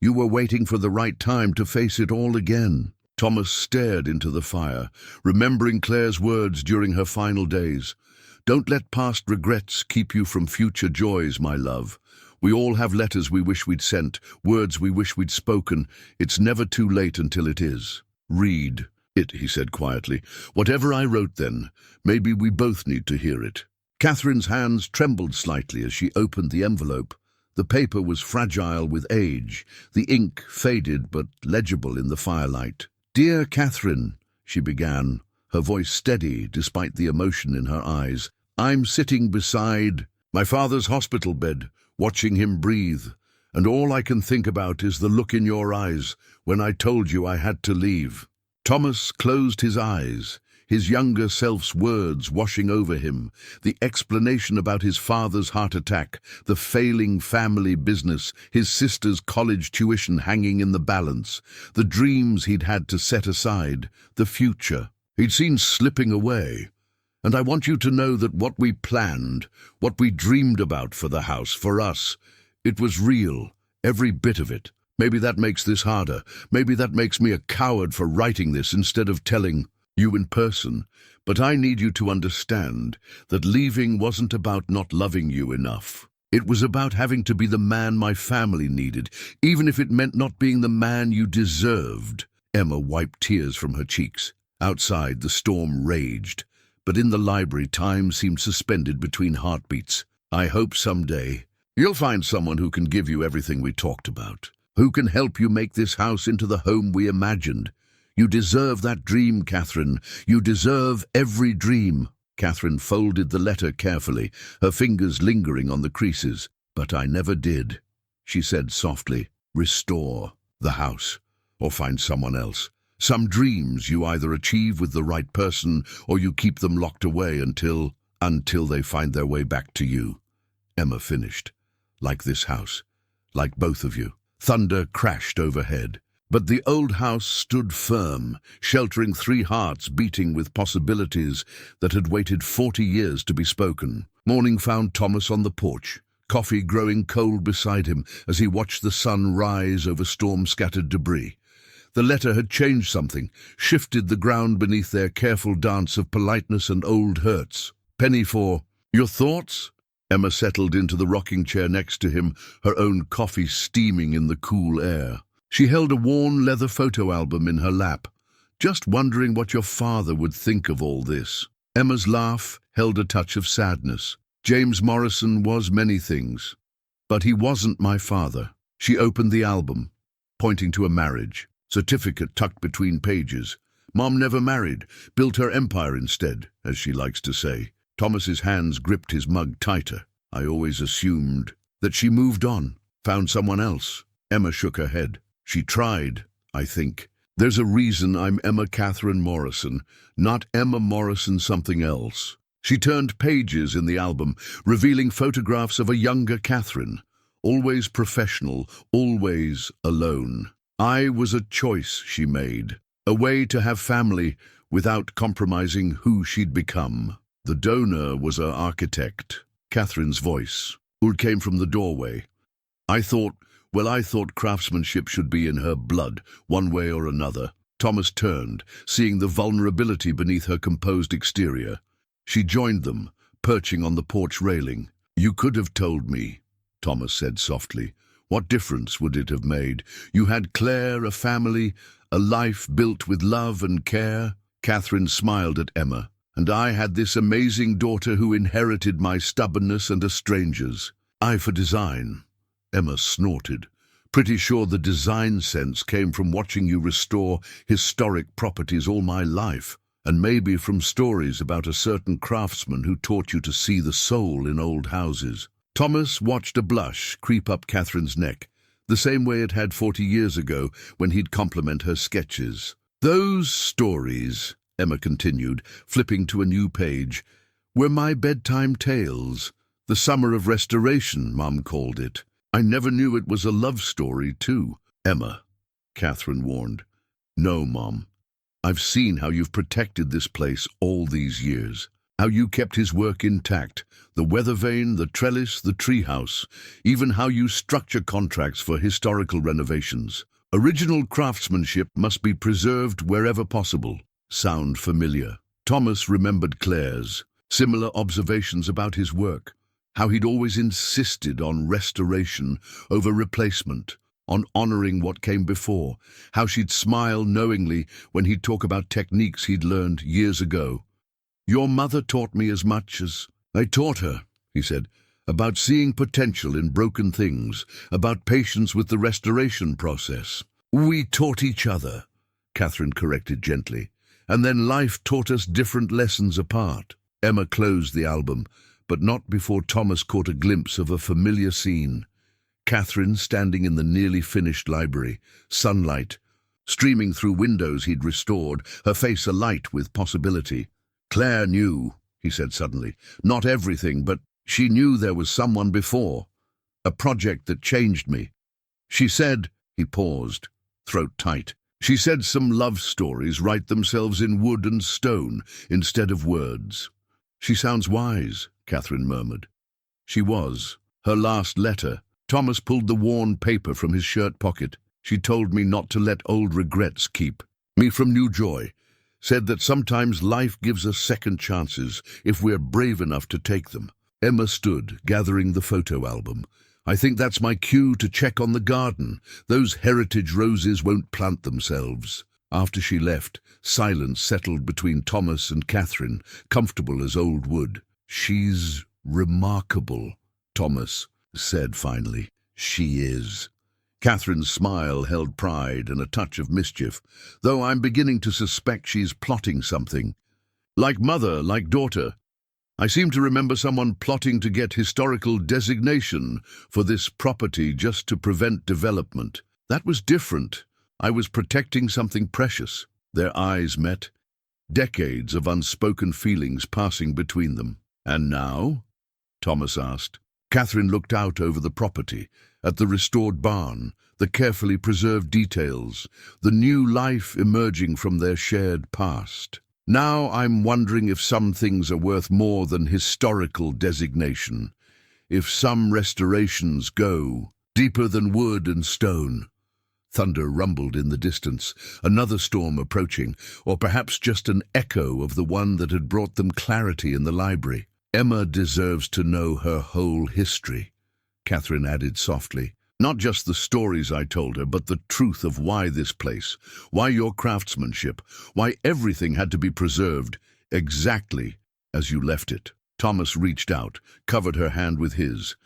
You were waiting for the right time to face it all again. Thomas stared into the fire, remembering Claire's words during her final days. Don't let past regrets keep you from future joys, my love. We all have letters we wish we'd sent, words we wish we'd spoken. It's never too late until it is. Read it, he said quietly. Whatever I wrote then, maybe we both need to hear it. Catherine's hands trembled slightly as she opened the envelope. The paper was fragile with age, the ink faded but legible in the firelight. Dear Katherine, she began, her voice steady despite the emotion in her eyes. I'm sitting beside my father's hospital bed, watching him breathe, and all I can think about is the look in your eyes when I told you I had to leave. Thomas closed his eyes, his younger self's words washing over him, the explanation about his father's heart attack, the failing family business, his sister's college tuition hanging in the balance, the dreams he'd had to set aside, the future he'd seen slipping away. And I want you to know that what we planned, what we dreamed about for the house, for us, it was real, every bit of it. Maybe that makes this harder. Maybe that makes me a coward for writing this instead of telling you in person. But I need you to understand that leaving wasn't about not loving you enough. It was about having to be the man my family needed, even if it meant not being the man you deserved. Emma wiped tears from her cheeks. Outside, the storm raged, but in the library, time seemed suspended between heartbeats. I hope someday you'll find someone who can give you everything we talked about, who can help you make this house into the home we imagined. You deserve that dream, Katherine. You deserve every dream. Katherine folded the letter carefully, her fingers lingering on the creases. But I never did, she said softly. Restore the house, or find someone else. Some dreams you either achieve with the right person or you keep them locked away until they find their way back to you. Emma finished. Like this house. Like both of you. Thunder crashed overhead. But the old house stood firm, sheltering 3 hearts beating with possibilities that had waited 40 years to be spoken. Morning found Thomas on the porch, coffee growing cold beside him as he watched the sun rise over storm-scattered debris. The letter had changed something, shifted the ground beneath their careful dance of politeness and old hurts. Penny for your thoughts? Emma settled into the rocking chair next to him, her own coffee steaming in the cool air. She held a worn leather photo album in her lap, just wondering what your father would think of all this. Emma's laugh held a touch of sadness. James Morrison was many things, but he wasn't my father. She opened the album, pointing to a marriage certificate tucked between pages. Mom never married, built her empire instead, as she likes to say. Thomas's hands gripped his mug tighter. I always assumed that she moved on, found someone else. Emma shook her head. She tried, I think. There's a reason I'm Emma Katherine Morrison, not Emma Morrison something else. She turned pages in the album, revealing photographs of a younger Katherine, always professional, always alone. I was a choice she made, a way to have family without compromising who she'd become. The donor was an architect. Catherine's voice came from the doorway. I thought craftsmanship should be in her blood, one way or another. Thomas turned, seeing the vulnerability beneath her composed exterior. She joined them, perching on the porch railing. You could have told me, Thomas said softly. What difference would it have made? You had Claire, a family, a life built with love and care. Katherine smiled at Emma. And I had this amazing daughter who inherited my stubbornness and a stranger's. Eye for design. Emma snorted. Pretty sure the design sense came from watching you restore historic properties all my life, and maybe from stories about a certain craftsman who taught you to see the soul in old houses. Thomas watched a blush creep up Catherine's neck, the same way it had 40 years ago when he'd compliment her sketches. Those stories, Emma continued, flipping to a new page, were my bedtime tales. The summer of restoration, Mom called it. I never knew it was a love story, too. Emma, Katherine warned. No, Mom. I've seen how you've protected this place all these years. How you kept his work intact, the weather vane, the trellis, the treehouse, even how you structure contracts for historical renovations. Original craftsmanship must be preserved wherever possible. Sound familiar? Thomas remembered Claire's similar observations about his work, how he'd always insisted on restoration over replacement, on honoring what came before, how she'd smile knowingly when he'd talk about techniques he'd learned years ago. "Your mother taught me as much as I taught her," he said, "about seeing potential in broken things, about patience with the restoration process." "We taught each other," Katherine corrected gently, "and then life taught us different lessons apart." Emma closed the album, but not before Thomas caught a glimpse of a familiar scene. Katherine standing in the nearly finished library, sunlight streaming through windows he'd restored, her face alight with possibility. "Claire knew," he said suddenly. "Not everything, but she knew there was someone before. A project that changed me. She said," he paused, throat tight, "she said some love stories write themselves in wood and stone instead of words." "She sounds wise," Katherine murmured. She was. Her last letter. Thomas pulled the worn paper from his shirt pocket. "She told me not to let old regrets keep me from new joy. Said that sometimes life gives us second chances if we're brave enough to take them." Emma stood, gathering the photo album. "I think that's my cue to check on the garden. Those heritage roses won't plant themselves." After she left, silence settled between Thomas and Katherine, comfortable as old wood. "She's remarkable," Thomas said finally. "She is." Katherine's smile held pride and a touch of mischief, "though I'm beginning to suspect she's plotting something. Like mother, like daughter. I seem to remember someone plotting to get historical designation for this property just to prevent development. That was different. I was protecting something precious." Their eyes met, decades of unspoken feelings passing between them. "And now?" Thomas asked. Katherine looked out over the property, at the restored barn, the carefully preserved details, the new life emerging from their shared past. "Now I'm wondering if some things are worth more than historical designation, if some restorations go deeper than wood and stone." Thunder rumbled in the distance, another storm approaching, or perhaps just an echo of the one that had brought them clarity in the library. "Emma deserves to know her whole history," Katherine added softly. "Not just the stories I told her, but the truth of why this place, why your craftsmanship, why everything had to be preserved exactly as you left it." Thomas reached out, covered her hand with his,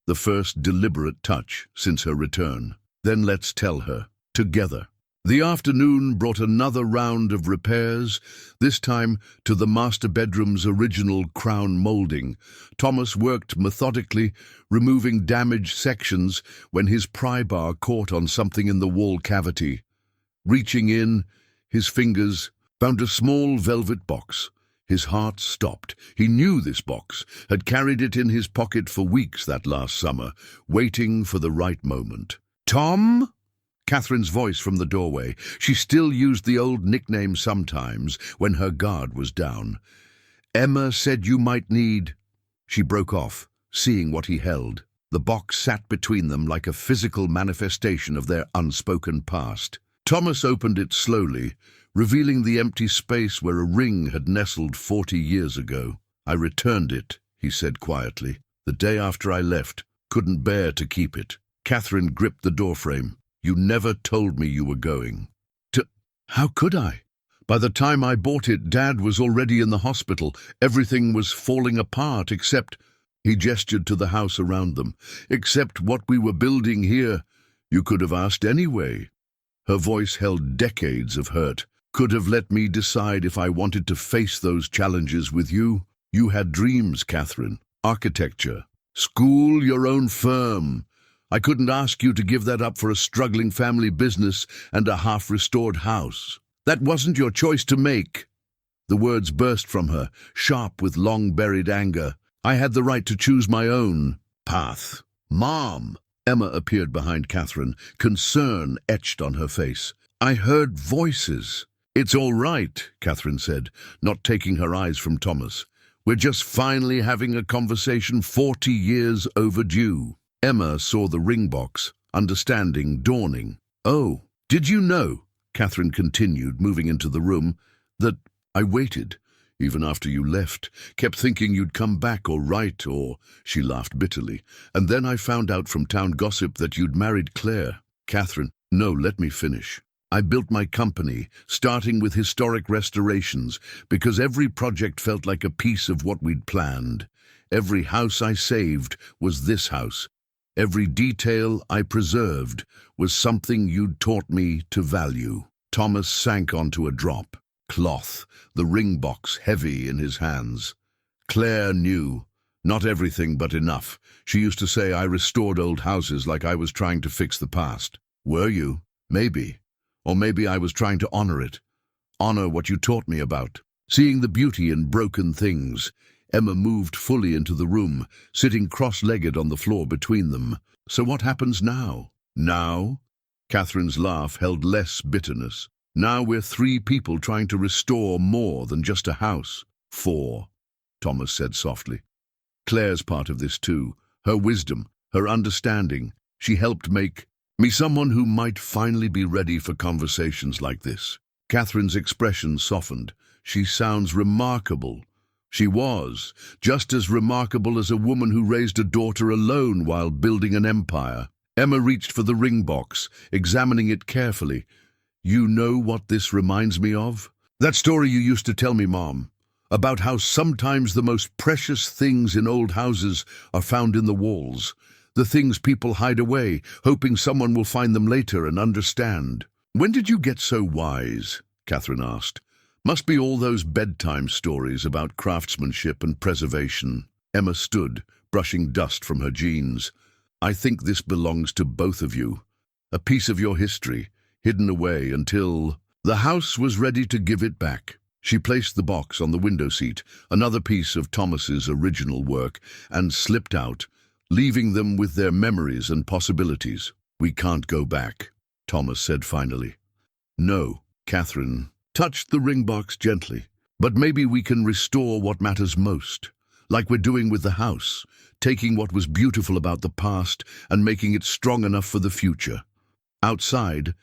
the first deliberate touch since her return. "Then let's tell her, together." The afternoon brought another round of repairs, this time to the master bedroom's original crown molding. Thomas worked methodically, removing damaged sections when his pry bar caught on something in the wall cavity. Reaching in, his fingers found a small velvet box. His heart stopped. He knew this box, had carried it in his pocket for weeks that last summer, waiting for the right moment. "Tom?" Katherine's voice from the doorway. She still used the old nickname sometimes when her guard was down. "Emma said you might need—" She broke off, seeing what he held. The box sat between them like a physical manifestation of their unspoken past. Thomas opened it slowly, revealing the empty space where a ring had nestled 40 years ago. "I returned it," he said quietly, "the day after I left. Couldn't bear to keep it." Katherine gripped the doorframe. "You never told me you were going." How could I? By the time I bought it, Dad was already in the hospital. Everything was falling apart except—" He gestured to the house around them. "Except what we were building here. You could have asked anyway." Her voice held decades of hurt. "Could have let me decide if I wanted to face those challenges with you. You had dreams, Katherine. Architecture. School, your own firm. I couldn't ask you to give that up for a struggling family business and a half-restored house. That wasn't your choice to make." The words burst from her, sharp with long-buried anger. "I had the right to choose my own path." "Mom!" Emma appeared behind Katherine, concern etched on her face. "I heard voices." "It's all right," Catherine said, not taking her eyes from Thomas. "We're just finally having a conversation 40 years overdue." Emma saw the ring box, understanding dawning. "Oh, did you know," Catherine continued, moving into the room, "that I waited, even after you left, kept thinking you'd come back or write or—" She laughed bitterly. "And then I found out from town gossip that you'd married Claire." "Catherine, no, let me finish. I built my company, starting with historic restorations, because every project felt like a piece of what we'd planned. Every house I saved was this house. Every detail I preserved was something you'd taught me to value." Thomas sank onto a drop. Cloth, the ring box heavy in his hands. "Claire knew. Not everything, but enough. She used to say I restored old houses like I was trying to fix the past. Were you? Maybe. Or maybe I was trying to honor it. Honor what you taught me about." Seeing the beauty in broken things, Emma moved fully into the room, sitting cross-legged on the floor between them. "So what happens now?" "Now?" Catherine's laugh held less bitterness. "Now we're 3 people trying to restore more than just a house." "4," Thomas said softly. "Claire's part of this too. Her wisdom, her understanding. She helped make me someone who might finally be ready for conversations like this." Catherine's expression softened. "She sounds remarkable." She was, just as remarkable as a woman who raised a daughter alone while building an empire. Emma reached for the ring box, examining it carefully. "You know what this reminds me of? That story you used to tell me, Mom, about how sometimes the most precious things in old houses are found in the walls. The things people hide away, hoping someone will find them later and understand." "When did you get so wise?" Catherine asked. "Must be all those bedtime stories about craftsmanship and preservation." Emma stood, brushing dust from her jeans. "I think this belongs to both of you. A piece of your history, hidden away until the house was ready to give it back." She placed the box on the window seat, another piece of Thomas's original work, and slipped out, leaving them with their memories and possibilities. "We can't go back," Thomas said finally. "No," Catherine touched the ring box gently. "But maybe we can restore what matters most, like we're doing with the house, taking what was beautiful about the past and making it strong enough for the future." Outside,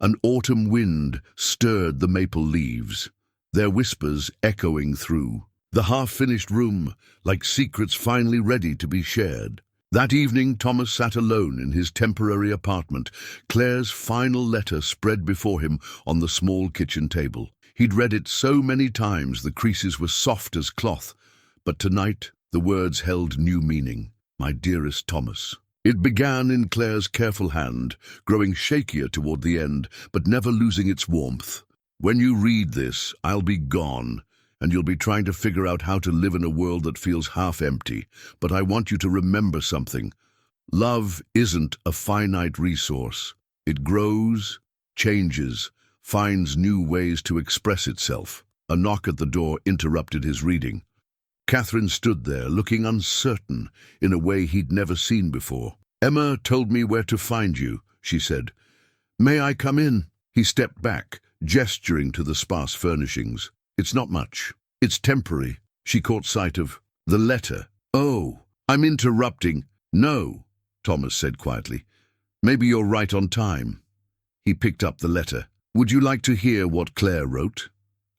an autumn wind stirred the maple leaves, their whispers echoing through the half-finished room like secrets finally ready to be shared. That evening, Thomas sat alone in his temporary apartment, Claire's final letter spread before him on the small kitchen table. He'd read it so many times the creases were soft as cloth, but tonight the words held new meaning. "My dearest Thomas." It began in Claire's careful hand, growing shakier toward the end, but never losing its warmth. "When you read this, I'll be gone, and you'll be trying to figure out how to live in a world that feels half empty. But I want you to remember something. Love isn't a finite resource. It grows, changes, finds new ways to express itself." A knock at the door interrupted his reading. Catherine stood there, looking uncertain in a way he'd never seen before. "Emma told me where to find you," she said. "May I come in?" He stepped back, gesturing to the sparse furnishings. "It's not much. It's temporary." She caught sight of the letter. "Oh, I'm interrupting." "No," Thomas said quietly. "Maybe you're right on time." He picked up the letter. "Would you like to hear what Claire wrote?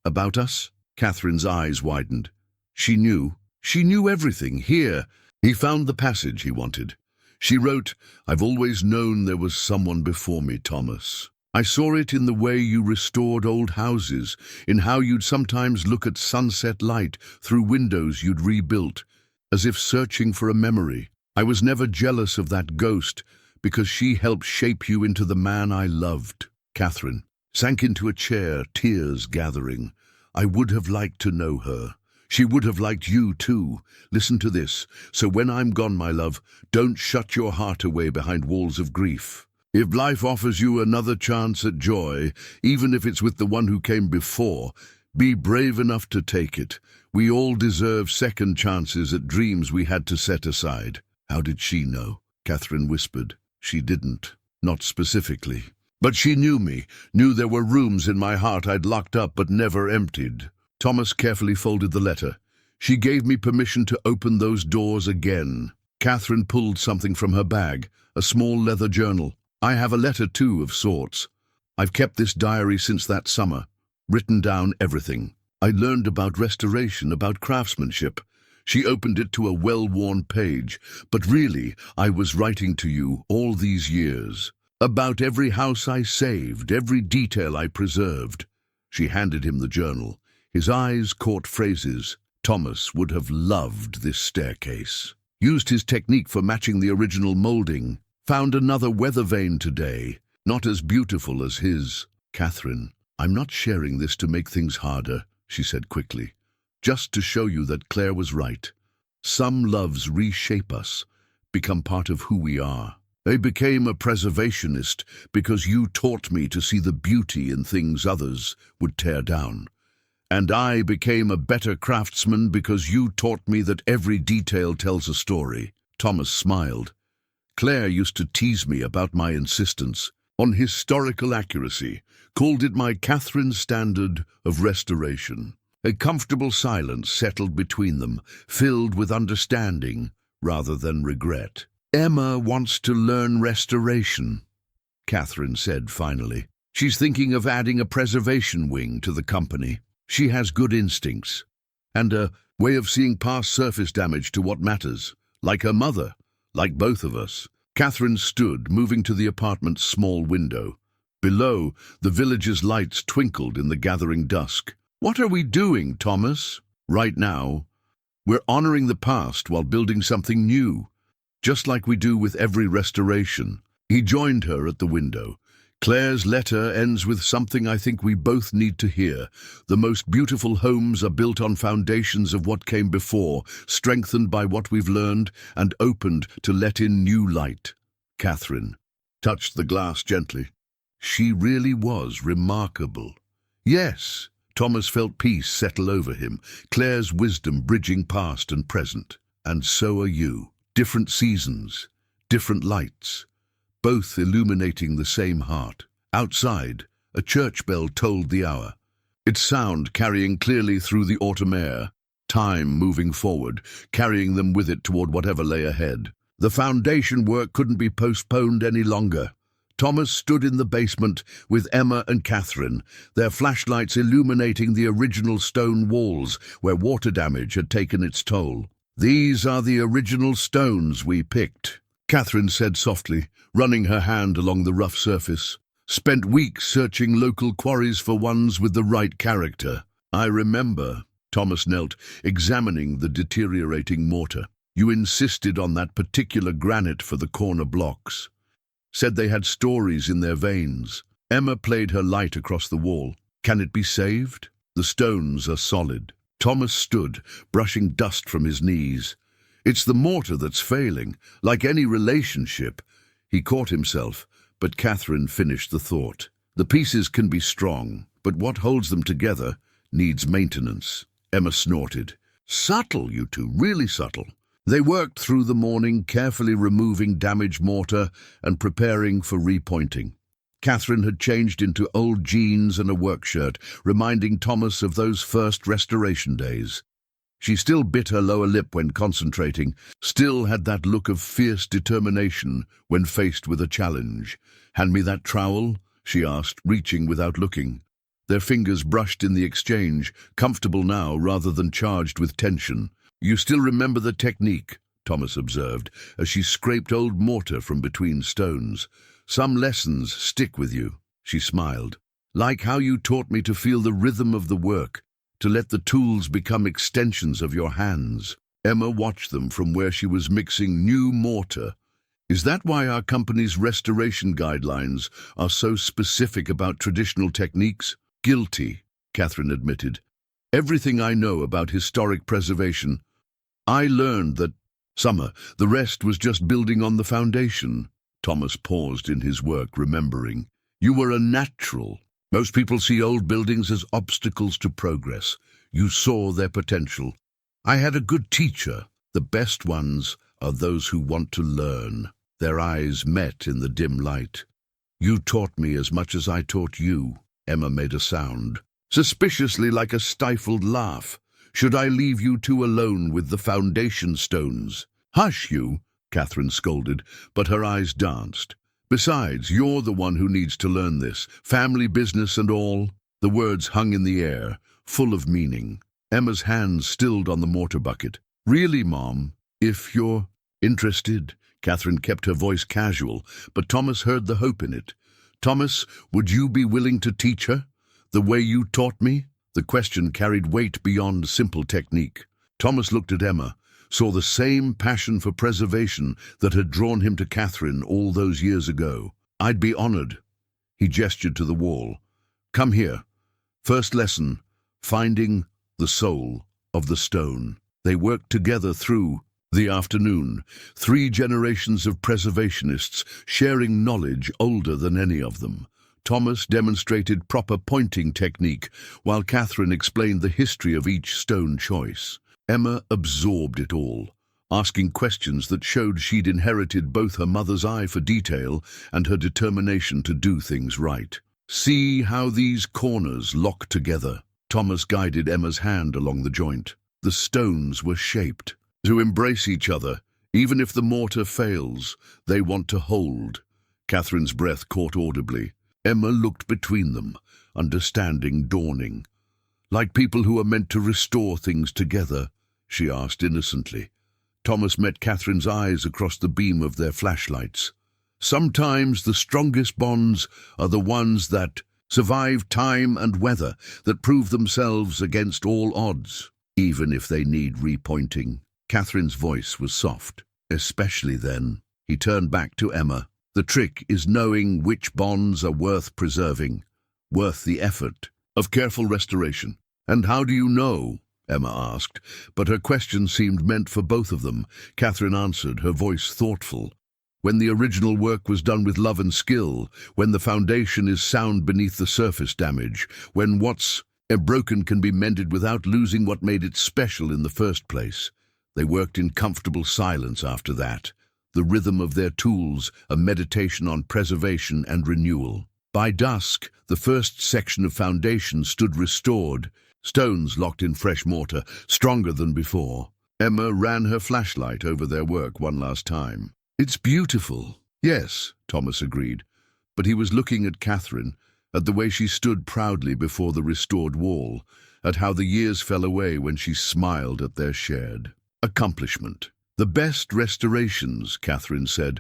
About us?" Catherine's eyes widened. She knew everything. Here, he found the passage he wanted. She wrote, "I've always known there was someone before me, Thomas. I saw it in the way you restored old houses, in how you'd sometimes look at sunset light through windows you'd rebuilt, as if searching for a memory. I was never jealous of that ghost, because she helped shape you into the man I loved." Catherine sank into a chair, tears gathering. "I would have liked to know her. She would have liked you too. Listen to this. So when I'm gone, my love, don't shut your heart away behind walls of grief. If life offers you another chance at joy, even if it's with the one who came before, be brave enough to take it. We all deserve second chances at dreams we had to set aside." "How did she know?" Catherine whispered. "She didn't. Not specifically. But she knew me, knew there were rooms in my heart I'd locked up but never emptied. Thomas carefully folded the letter. She gave me permission to open those doors again. Catherine pulled something from her bag, a small leather journal. I have a letter too, of sorts. I've kept this diary since that summer, written down everything. I learned about restoration, about craftsmanship. She opened it to a well-worn page. But really, I was writing to you all these years. About every house I saved, every detail I preserved. She handed him the journal. His eyes caught phrases. Thomas would have loved this staircase. Used his technique for matching the original molding. Found another weather vane today, not as beautiful as his. Catherine, I'm not sharing this to make things harder, she said quickly. Just to show you that Claire was right. Some loves reshape us, become part of who we are. I became a preservationist because you taught me to see the beauty in things others would tear down. And I became a better craftsman because you taught me that every detail tells a story. Thomas smiled. Claire used to tease me about my insistence on historical accuracy, called it my Catherine standard of restoration. A comfortable silence settled between them, filled with understanding rather than regret. Emma wants to learn restoration, Catherine said finally. She's thinking of adding a preservation wing to the company. She has good instincts, and a way of seeing past surface damage to what matters, like her mother, like both of us. Catherine stood, moving to the apartment's small window. Below, the village's lights twinkled in the gathering dusk. What are we doing, Thomas? Right now, we're honoring the past while building something new, just like we do with every restoration. He joined her at the window. Claire's letter ends with something I think we both need to hear. The most beautiful homes are built on foundations of what came before, strengthened by what we've learned, and opened to let in new light. Catherine touched the glass gently. She really was remarkable. Yes, Thomas felt peace settle over him, Claire's wisdom bridging past and present. And so are you. Different seasons, different lights, both illuminating the same heart. Outside, a church bell tolled the hour, its sound carrying clearly through the autumn air, time moving forward, carrying them with it toward whatever lay ahead. The foundation work couldn't be postponed any longer. Thomas stood in the basement with Emma and Catherine, their flashlights illuminating the original stone walls where water damage had taken its toll. These are the original stones we picked, Catherine said softly, running her hand along the rough surface. Spent weeks searching local quarries for ones with the right character. I remember. Thomas knelt, examining the deteriorating mortar. You insisted on that particular granite for the corner blocks. Said they had stories in their veins. Emma played her light across the wall. Can it be saved? The stones are solid. Thomas stood, brushing dust from his knees. It's the mortar that's failing, like any relationship. He caught himself, but Catherine finished the thought. The pieces can be strong, but what holds them together needs maintenance. Emma snorted. Subtle, you two, really subtle. They worked through the morning, carefully removing damaged mortar and preparing for repointing. Catherine had changed into old jeans and a work shirt, reminding Thomas of those first restoration days. She still bit her lower lip when concentrating, still had that look of fierce determination when faced with a challenge. Hand me that trowel, she asked, reaching without looking. Their fingers brushed in the exchange, comfortable now rather than charged with tension. You still remember the technique, Thomas observed, as she scraped old mortar from between stones. Some lessons stick with you, she smiled. Like how you taught me to feel the rhythm of the work, to let the tools become extensions of your hands. Emma watched them from where she was mixing new mortar. Is that why our company's restoration guidelines are so specific about traditional techniques? Guilty, Catherine admitted. Everything I know about historic preservation, I learned that summer, the rest was just building on the foundation. Thomas paused in his work, remembering. You were a natural. Most people see old buildings as obstacles to progress. You saw their potential. I had a good teacher. The best ones are those who want to learn. Their eyes met in the dim light. You taught me as much as I taught you. Emma made a sound, suspiciously like a stifled laugh. Should I leave you two alone with the foundation stones? Hush, you, Katherine scolded, but her eyes danced. Besides, you're the one who needs to learn this. Family business and all. The words hung in the air, full of meaning. Emma's hands stilled on the mortar bucket. Really, Mom, if you're interested. Katherine kept her voice casual, but Thomas heard the hope in it. Thomas, would you be willing to teach her? The way you taught me? The question carried weight beyond simple technique. Thomas looked at Emma, saw the same passion for preservation that had drawn him to Katherine all those years ago. I'd be honored. He gestured to the wall. Come here. First lesson, finding the soul of the stone. They worked together through the afternoon, 3 generations of preservationists sharing knowledge older than any of them. Thomas demonstrated proper pointing technique, while Katherine explained the history of each stone choice. Emma absorbed it all, asking questions that showed she'd inherited both her mother's eye for detail and her determination to do things right. See how these corners lock together. Thomas guided Emma's hand along the joint. The stones were shaped to embrace each other. Even if the mortar fails, they want to hold. Katherine's breath caught audibly. Emma looked between them, understanding dawning. Like people who are meant to restore things together, she asked innocently. Thomas met Katherine's eyes across the beam of their flashlights. Sometimes the strongest bonds are the ones that survive time and weather, that prove themselves against all odds, even if they need repointing. Katherine's voice was soft, especially then. He turned back to Emma. The trick is knowing which bonds are worth preserving, worth the effort of careful restoration. And how do you know? Emma asked, but her question seemed meant for both of them. Katherine answered, her voice thoughtful. When the original work was done with love and skill, when the foundation is sound beneath the surface damage, when what's broken can be mended without losing what made it special in the first place. They worked in comfortable silence after that, the rhythm of their tools a meditation on preservation and renewal. By dusk, the first section of foundation stood restored, stones locked in fresh mortar, stronger than before. Emma ran her flashlight over their work one last time. It's beautiful. Yes, Thomas agreed, but he was looking at Katherine, at the way she stood proudly before the restored wall, at how the years fell away when she smiled at their shared accomplishment. The best restorations, Katherine said,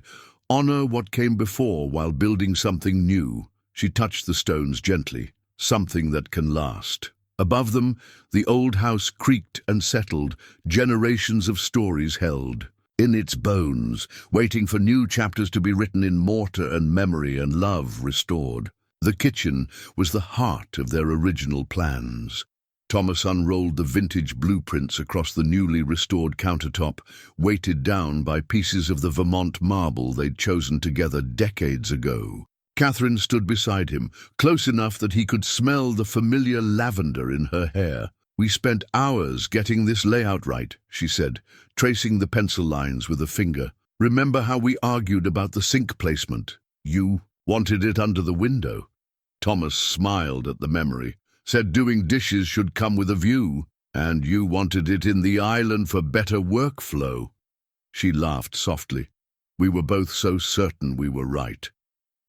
honor what came before while building something new. She touched the stones gently, something that can last. Above them, the old house creaked and settled, generations of stories held in its bones, waiting for new chapters to be written in mortar and memory and love restored. The kitchen was the heart of their original plans. Thomas unrolled the vintage blueprints across the newly restored countertop, weighted down by pieces of the Vermont marble they'd chosen together decades ago. Katherine stood beside him, close enough that he could smell the familiar lavender in her hair. We spent hours getting this layout right, she said, tracing the pencil lines with a finger. Remember how we argued about the sink placement? You wanted it under the window. Thomas smiled at the memory, said doing dishes should come with a view, and you wanted it in the island for better workflow. She laughed softly. We were both so certain we were right.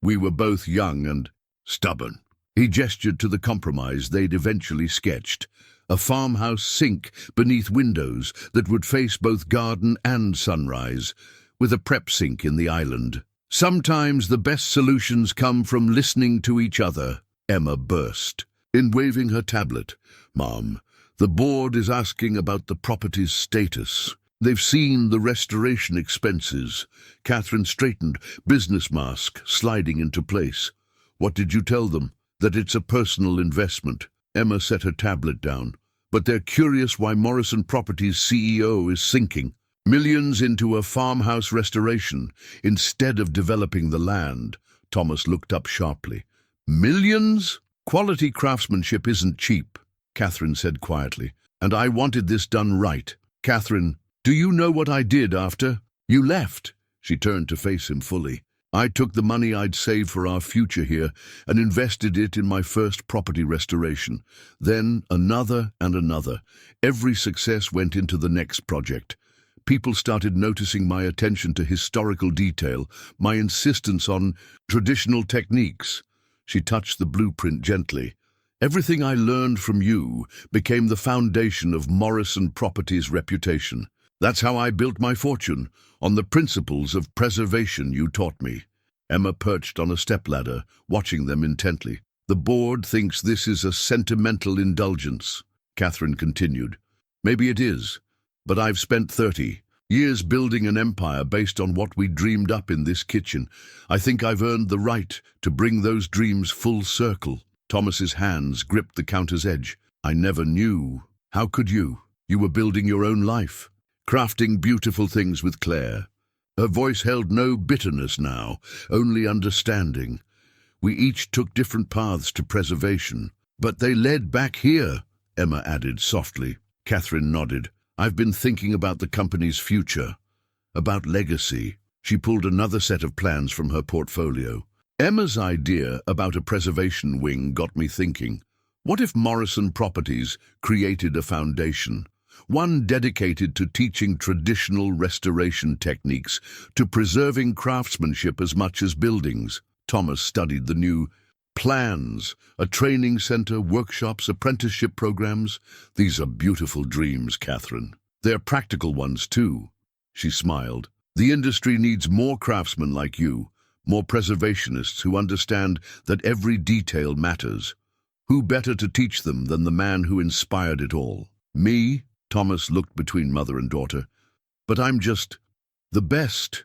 We were both young and stubborn. He gestured to the compromise they'd eventually sketched, a farmhouse sink beneath windows that would face both garden and sunrise, with a prep sink in the island. Sometimes the best solutions come from listening to each other, Emma burst, in waving her tablet. Mom, the board is asking about the property's status. They've seen the restoration expenses. Katherine straightened, business mask sliding into place. What did you tell them? That it's a personal investment. Emma set her tablet down. But they're curious why Morrison Properties' CEO is sinking millions into a farmhouse restoration instead of developing the land. Thomas looked up sharply. Millions? Quality craftsmanship isn't cheap, Katherine said quietly, and I wanted this done right. Katherine, do you know what I did after you left? She turned to face him fully. I took the money I'd saved for our future here and invested it in my first property restoration. Then another and another. Every success went into the next project. People started noticing my attention to historical detail, my insistence on traditional techniques. She touched the blueprint gently. Everything I learned from you became the foundation of Morrison Properties' reputation. That's how I built my fortune, on the principles of preservation you taught me. Emma perched on a stepladder, watching them intently. The board thinks this is a sentimental indulgence, Catherine continued. Maybe it is, but I've spent 30 years building an empire based on what we dreamed up in this kitchen. I think I've earned the right to bring those dreams full circle. Thomas's hands gripped the counter's edge. I never knew. How could you? You were building your own life, crafting beautiful things with Claire. Her voice held no bitterness now, only understanding. We each took different paths to preservation, but they led back here, Emma added softly. Catherine nodded. I've been thinking about the company's future, about legacy. She pulled another set of plans from her portfolio. Emma's idea about a preservation wing got me thinking. What if Morrison Properties created a foundation? One dedicated to teaching traditional restoration techniques, to preserving craftsmanship as much as buildings. Thomas studied the new plans, a training center, workshops, apprenticeship programs. These are beautiful dreams, Catherine. They're practical ones too. She smiled. The industry needs more craftsmen like you, more preservationists who understand that every detail matters. Who better to teach them than the man who inspired it all? Me? Thomas looked between mother and daughter. But I'm just the best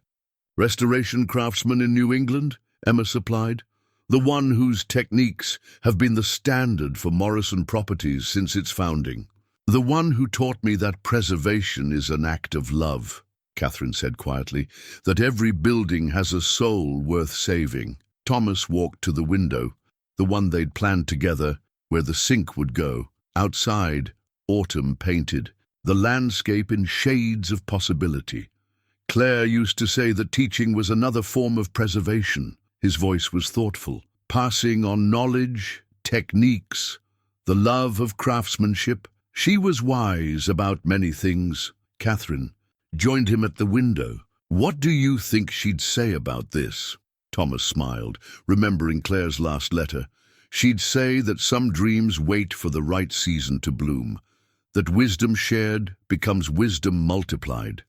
restoration craftsman in New England, Emma supplied. The one whose techniques have been the standard for Morrison Properties since its founding. The one who taught me that preservation is an act of love, Catherine said quietly, that every building has a soul worth saving. Thomas walked to the window, the one they'd planned together, where the sink would go. Outside, autumn painted, the landscape in shades of possibility. Claire used to say that teaching was another form of preservation. His voice was thoughtful, passing on knowledge, techniques, the love of craftsmanship. She was wise about many things. Catherine joined him at the window. What do you think she'd say about this? Thomas smiled, remembering Claire's last letter. She'd say that some dreams wait for the right season to bloom, that wisdom shared becomes wisdom multiplied.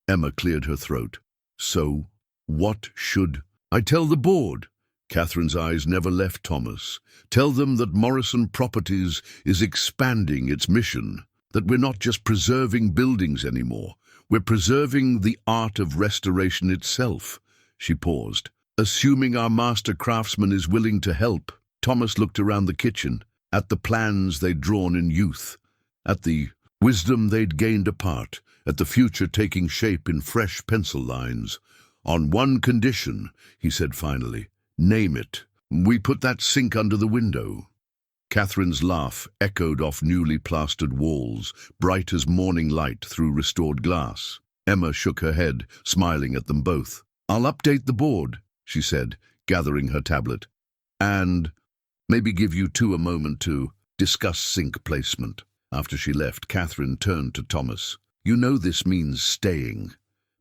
Emma cleared her throat. So, what should I tell the board? Catherine's eyes never left Thomas. Tell them that Morrison Properties is expanding its mission, that we're not just preserving buildings anymore. We're preserving the art of restoration itself. She paused. Assuming our master craftsman is willing to help. Thomas looked around the kitchen, at the plans they'd drawn in youth, at the wisdom they'd gained apart, at the future taking shape in fresh pencil lines. On one condition, he said finally. Name it. We put that sink under the window. Catherine's laugh echoed off newly plastered walls, bright as morning light through restored glass. Emma shook her head, smiling at them both. I'll update the board, she said, gathering her tablet. And maybe give you two a moment to discuss sink placement. After she left, Catherine turned to Thomas. You know this means staying,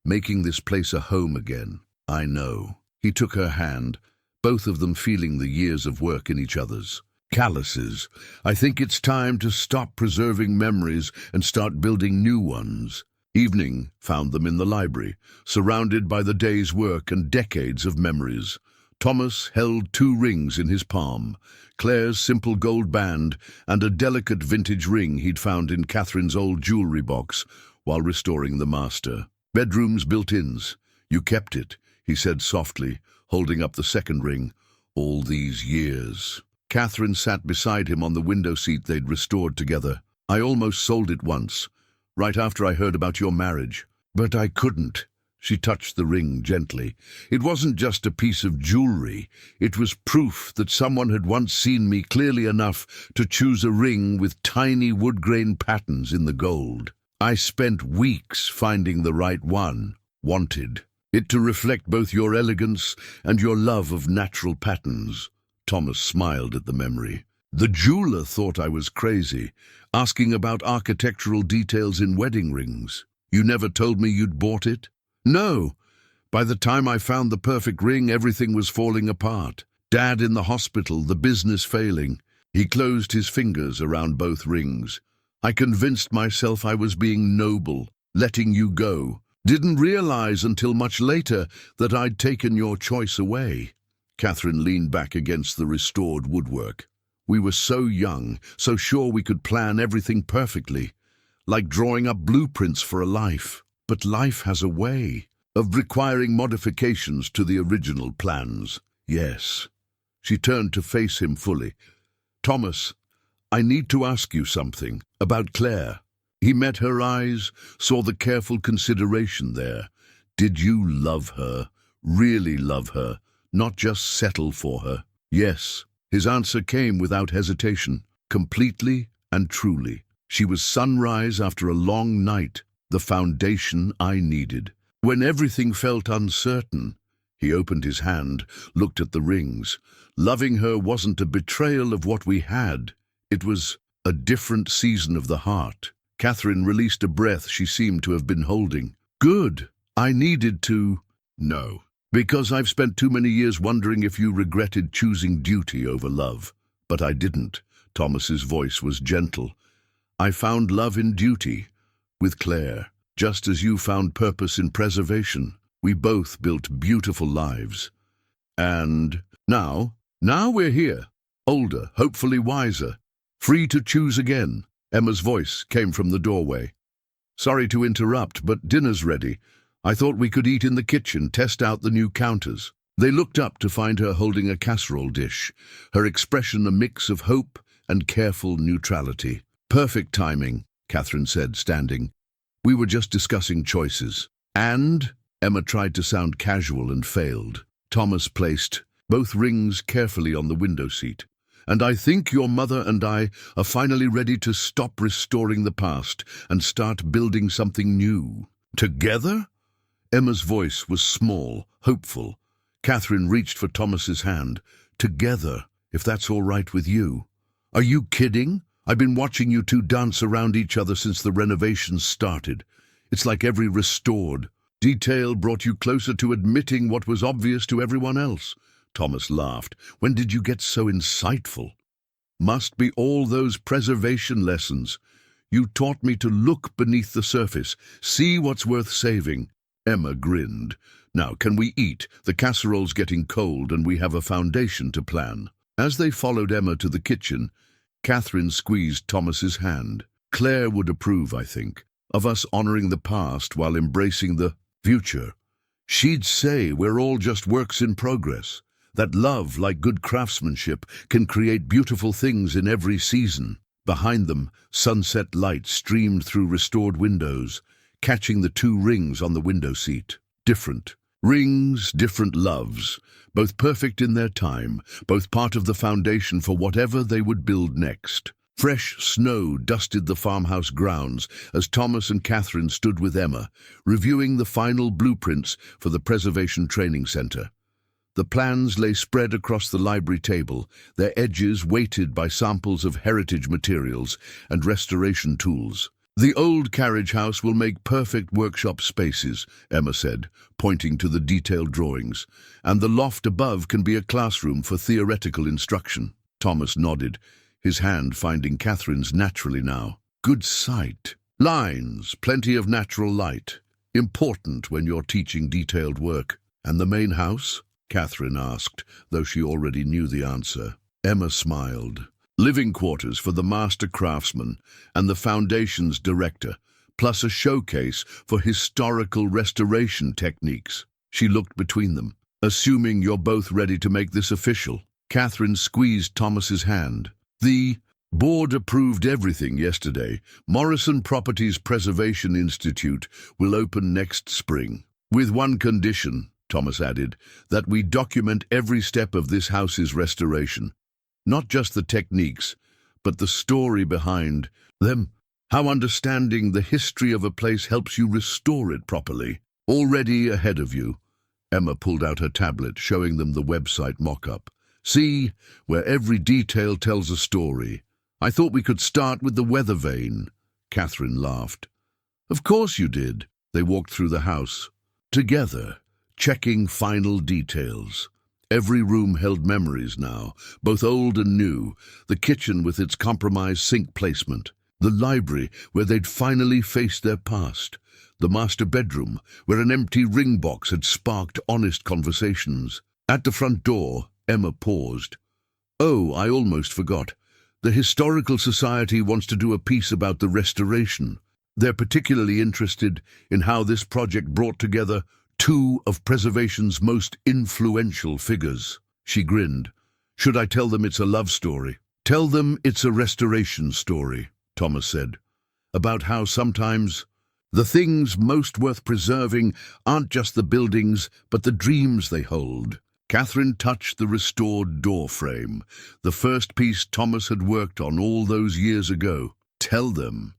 making this place a home again. I know. He took her hand, both of them feeling the years of work in each other's calluses. I think it's time to stop preserving memories and start building new ones. Evening found them in the library, surrounded by the day's work and decades of memories. Thomas held 2 rings in his palm, Claire's simple gold band and a delicate vintage ring he'd found in Catherine's old jewelry box while restoring the master. Bedroom's built-ins. You kept it, he said softly, holding up the second ring. All these years. Catherine sat beside him on the window seat they'd restored together. I almost sold it once, right after I heard about your marriage. But I couldn't. She touched the ring gently. It wasn't just a piece of jewelry. It was proof that someone had once seen me clearly enough to choose a ring with tiny wood-grain patterns in the gold. I spent weeks finding the right one. Wanted. it to reflect both your elegance and your love of natural patterns." Thomas smiled at the memory. "The jeweler thought I was crazy, asking about architectural details in wedding rings. You never told me you'd bought it?" "No. By the time I found the perfect ring, everything was falling apart. Dad in the hospital, the business failing." He closed his fingers around both rings. "I convinced myself I was being noble, letting you go. Didn't realize until much later that I'd taken your choice away." Katherine leaned back against the restored woodwork. "We were so young, so sure we could plan everything perfectly, like drawing up blueprints for a life. But life has a way of requiring modifications to the original plans." "Yes." She turned to face him fully. "Thomas, I need to ask you something about Claire." He met her eyes, saw the careful consideration there. "Did you love her, really love her, not just settle for her?" "Yes." His answer came without hesitation, completely and truly. "She was sunrise after a long night, the foundation I needed. When everything felt uncertain." He opened his hand, looked at the rings. "Loving her wasn't a betrayal of what we had. It was a different season of the heart." Katherine released a breath she seemed to have been holding. "Good. I needed to." "No. Because I've spent too many years wondering if you regretted choosing duty over love. But I didn't." Thomas's voice was gentle. "I found love in duty, with Claire, just as you found purpose in preservation. We both built beautiful lives. And now we're here, older, hopefully wiser, free to choose again." Emma's voice came from the doorway. "Sorry to interrupt, but dinner's ready. I thought we could eat in the kitchen, test out the new counters." They looked up to find her holding a casserole dish, her expression a mix of hope and careful neutrality. "Perfect timing," Katherine said, standing. "We were just discussing choices." "And?" Emma tried to sound casual and failed. Thomas placed both rings carefully on the window seat. "And I think your mother and I are finally ready to stop restoring the past and start building something new. Together?" Emma's voice was small, hopeful. Katherine reached for Thomas's hand. "Together, if that's all right with you." "Are you kidding? I've been watching you two dance around each other since the renovations started. It's like every restored detail brought you closer to admitting what was obvious to everyone else." Thomas laughed. "When did you get so insightful?" "Must be all those preservation lessons. You taught me to look beneath the surface, see what's worth saving." Emma grinned. "Now, can we eat? The casserole's getting cold and we have a foundation to plan." As they followed Emma to the kitchen, Katherine squeezed Thomas's hand. "Claire would approve, I think, of us honoring the past while embracing the future. She'd say we're all just works in progress, that love, like good craftsmanship, can create beautiful things in every season." Behind them, sunset light streamed through restored windows, catching the two rings on the window seat. Different rings, different loves, both perfect in their time, both part of the foundation for whatever they would build next. Fresh snow dusted the farmhouse grounds as Thomas and Katherine stood with Emma, reviewing the final blueprints for the Preservation Training Center. The plans lay spread across the library table, their edges weighted by samples of heritage materials and restoration tools. "The old carriage house will make perfect workshop spaces," Emma said, pointing to the detailed drawings, "and the loft above can be a classroom for theoretical instruction." Thomas nodded, his hand finding Katherine's naturally now. "Good sight. Lines, plenty of natural light. Important when you're teaching detailed work." "And the main house?" Katherine asked, though she already knew the answer. Emma smiled. "Living quarters for the master craftsman and the foundation's director, plus a showcase for historical restoration techniques." She looked between them. "Assuming you're both ready to make this official." Katherine squeezed Thomas's hand. "The board approved everything yesterday. Morrison Properties Preservation Institute will open next spring. With one condition," Thomas added, "that we document every step of this house's restoration. Not just the techniques, but the story behind them. How understanding the history of a place helps you restore it properly. Already ahead of you." Emma pulled out her tablet, showing them the website mock-up. See, where every detail tells a story. I thought we could start with the weather vane. Catherine laughed. Of course you did. They walked through the house, together, checking final details. Every room held memories now, both old and new. The kitchen with its compromised sink placement. The library where they'd finally faced their past. The master bedroom where an empty ring box had sparked honest conversations. At the front door, Emma paused. Oh, I almost forgot. The Historical Society wants to do a piece about the restoration. They're particularly interested in how this project brought together two of preservation's most influential figures. She grinned. Should I tell them it's a love story? Tell them it's a restoration story, Thomas said. About how sometimes the things most worth preserving aren't just the buildings, but the dreams they hold. Catherine touched the restored door frame, the first piece Thomas had worked on all those years ago. Tell them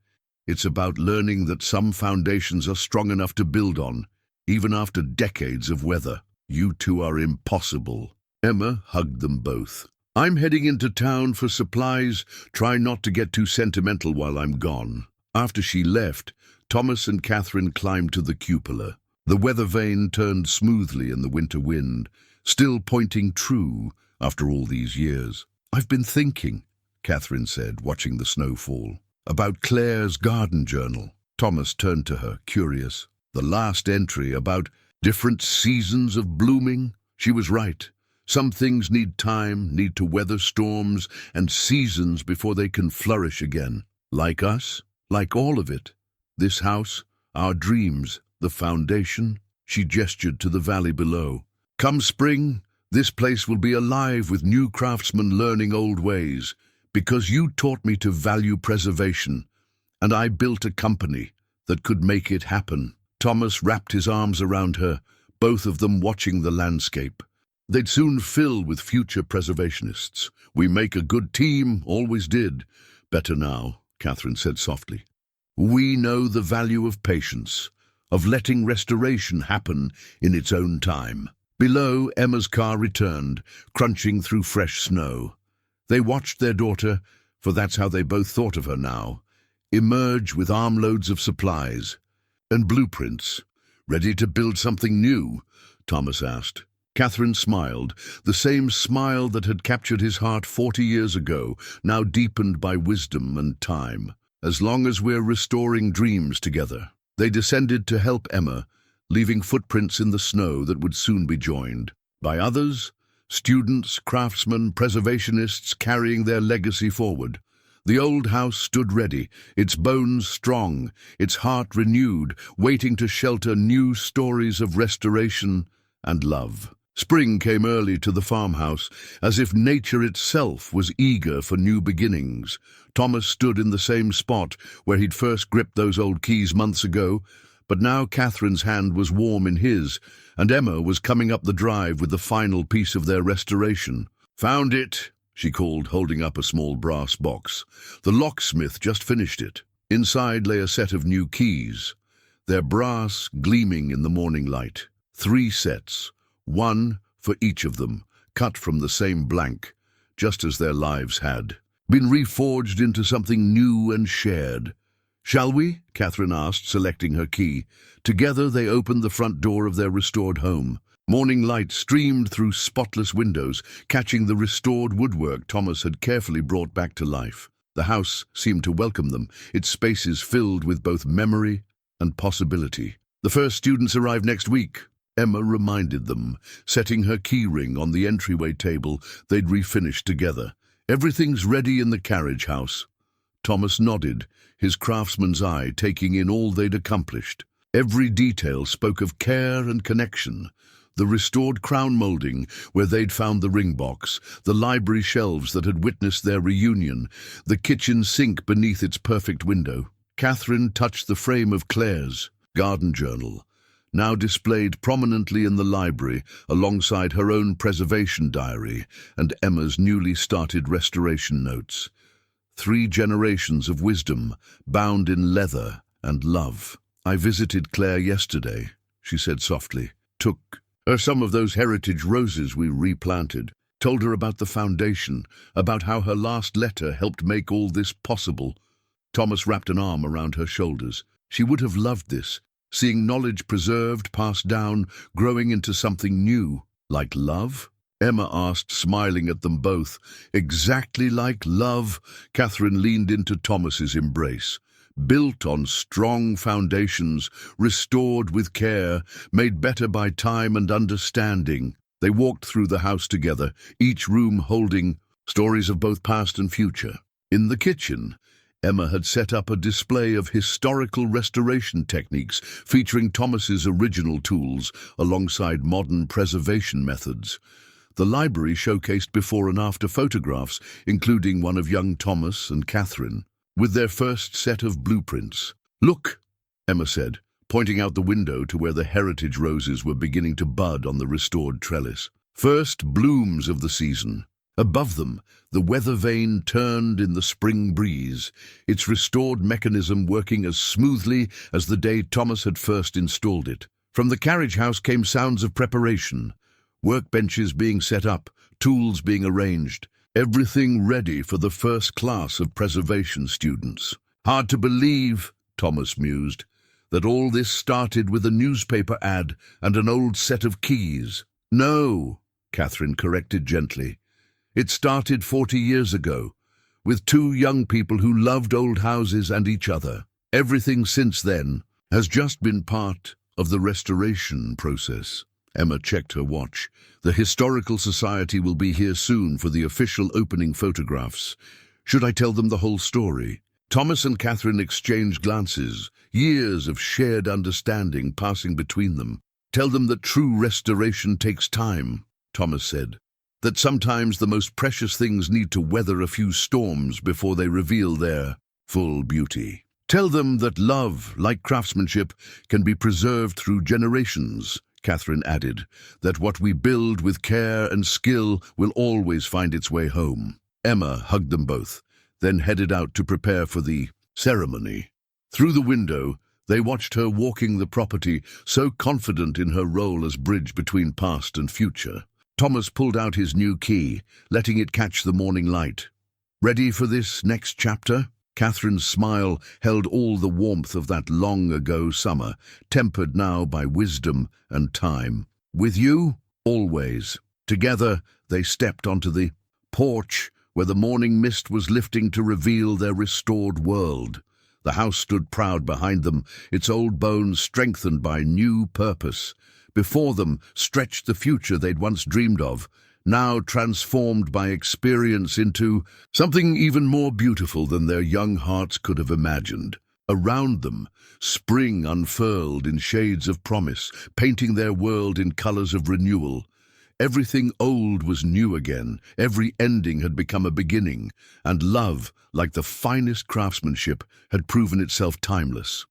it's about learning that some foundations are strong enough to build on, even after decades of weather. You two are impossible. Emma hugged them both. I'm heading into town for supplies. Try not to get too sentimental while I'm gone. After she left, Thomas and Catherine climbed to the cupola. The weather vane turned smoothly in the winter wind, still pointing true after all these years. I've been thinking, Catherine said, watching the snow fall, about Claire's garden journal. Thomas turned to her, curious. The last entry about different seasons of blooming. She was right. Some things need time, need to weather storms and seasons before they can flourish again. Like us, like all of it. This house, our dreams, the foundation. She gestured to the valley below. Come spring, this place will be alive with new craftsmen learning old ways, because you taught me to value preservation, and I built a company that could make it happen. Thomas wrapped his arms around her, both of them watching the landscape. They'd soon fill with future preservationists. We make a good team, always did. Better now, Catherine said softly. We know the value of patience, of letting restoration happen in its own time. Below, Emma's car returned, crunching through fresh snow. They watched their daughter, for that's how they both thought of her now, emerge with armloads of supplies. And blueprints, ready to build something new? Thomas asked. Catherine smiled, the same smile that had captured his heart 40 years ago, now deepened by wisdom and time. As long as we're restoring dreams together. They descended to help Emma, leaving footprints in the snow that would soon be joined by others, students, craftsmen, preservationists carrying their legacy forward. The old house stood ready, its bones strong, its heart renewed, waiting to shelter new stories of restoration and love. Spring came early to the farmhouse, as if nature itself was eager for new beginnings. Thomas stood in the same spot where he'd first gripped those old keys months ago, but now Catherine's hand was warm in his, and Emma was coming up the drive with the final piece of their restoration. Found it, she called, holding up a small brass box. The locksmith just finished it. Inside lay a set of new keys, their brass gleaming in the morning light. 3 sets, one for each of them, cut from the same blank, just as their lives had. Been reforged into something new and shared. Shall we? Catherine asked, selecting her key. Together they opened the front door of their restored home. Morning light streamed through spotless windows, catching the restored woodwork Thomas had carefully brought back to life. The house seemed to welcome them, its spaces filled with both memory and possibility. The first students arrive next week, Emma reminded them, setting her key ring on the entryway table they'd refinished together. Everything's ready in the carriage house. Thomas nodded, his craftsman's eye taking in all they'd accomplished. Every detail spoke of care and connection. The restored crown molding, where they'd found the ring box, the library shelves that had witnessed their reunion, the kitchen sink beneath its perfect window. Catherine touched the frame of Claire's garden journal, now displayed prominently in the library alongside her own preservation diary and Emma's newly started restoration notes. 3 generations of wisdom, bound in leather and love. I visited Claire yesterday, she said softly. Took Are some of those heritage roses we replanted. Told her about the foundation, about how her last letter helped make all this possible. Thomas wrapped an arm around her shoulders. She would have loved this, seeing knowledge preserved, passed down, growing into something new. Like love? Emma asked, smiling at them both. Exactly like love. Catherine leaned into Thomas's embrace. Built on strong foundations, restored with care, made better by time and understanding. They walked through the house together, each room holding stories of both past and future. In the kitchen, Emma had set up a display of historical restoration techniques featuring Thomas's original tools alongside modern preservation methods. The library showcased before and after photographs, including one of young Thomas and Catherine, with their first set of blueprints. "Look," Emma said, pointing out the window to where the heritage roses were beginning to bud on the restored trellis. First blooms of the season. Above them, the weather vane turned in the spring breeze, its restored mechanism working as smoothly as the day Thomas had first installed it. From the carriage house came sounds of preparation, workbenches being set up, tools being arranged, everything ready for the first class of preservation students. Hard to believe, Thomas mused, that all this started with a newspaper ad and an old set of keys. No, Catherine corrected gently. It started 40 years ago, with two young people who loved old houses and each other. Everything since then has just been part of the restoration process. Emma checked her watch. The Historical Society will be here soon for the official opening photographs. Should I tell them the whole story? Thomas and Catherine exchanged glances, years of shared understanding passing between them. Tell them that true restoration takes time, Thomas said. That sometimes the most precious things need to weather a few storms before they reveal their full beauty. Tell them that love, like craftsmanship, can be preserved through generations, Catherine added, that what we build with care and skill will always find its way home. Emma hugged them both, then headed out to prepare for the ceremony. Through the window, they watched her walking the property, so confident in her role as bridge between past and future. Thomas pulled out his new key, letting it catch the morning light. Ready for this next chapter? Catherine's smile held all the warmth of that long-ago summer, tempered now by wisdom and time. With you, always. Together, they stepped onto the porch where the morning mist was lifting to reveal their restored world. The house stood proud behind them, its old bones strengthened by new purpose. Before them stretched the future they'd once dreamed of, now transformed by experience into something even more beautiful than their young hearts could have imagined. Around them, spring unfurled in shades of promise, painting their world in colors of renewal. Everything old was new again, every ending had become a beginning, and love, like the finest craftsmanship, had proven itself timeless.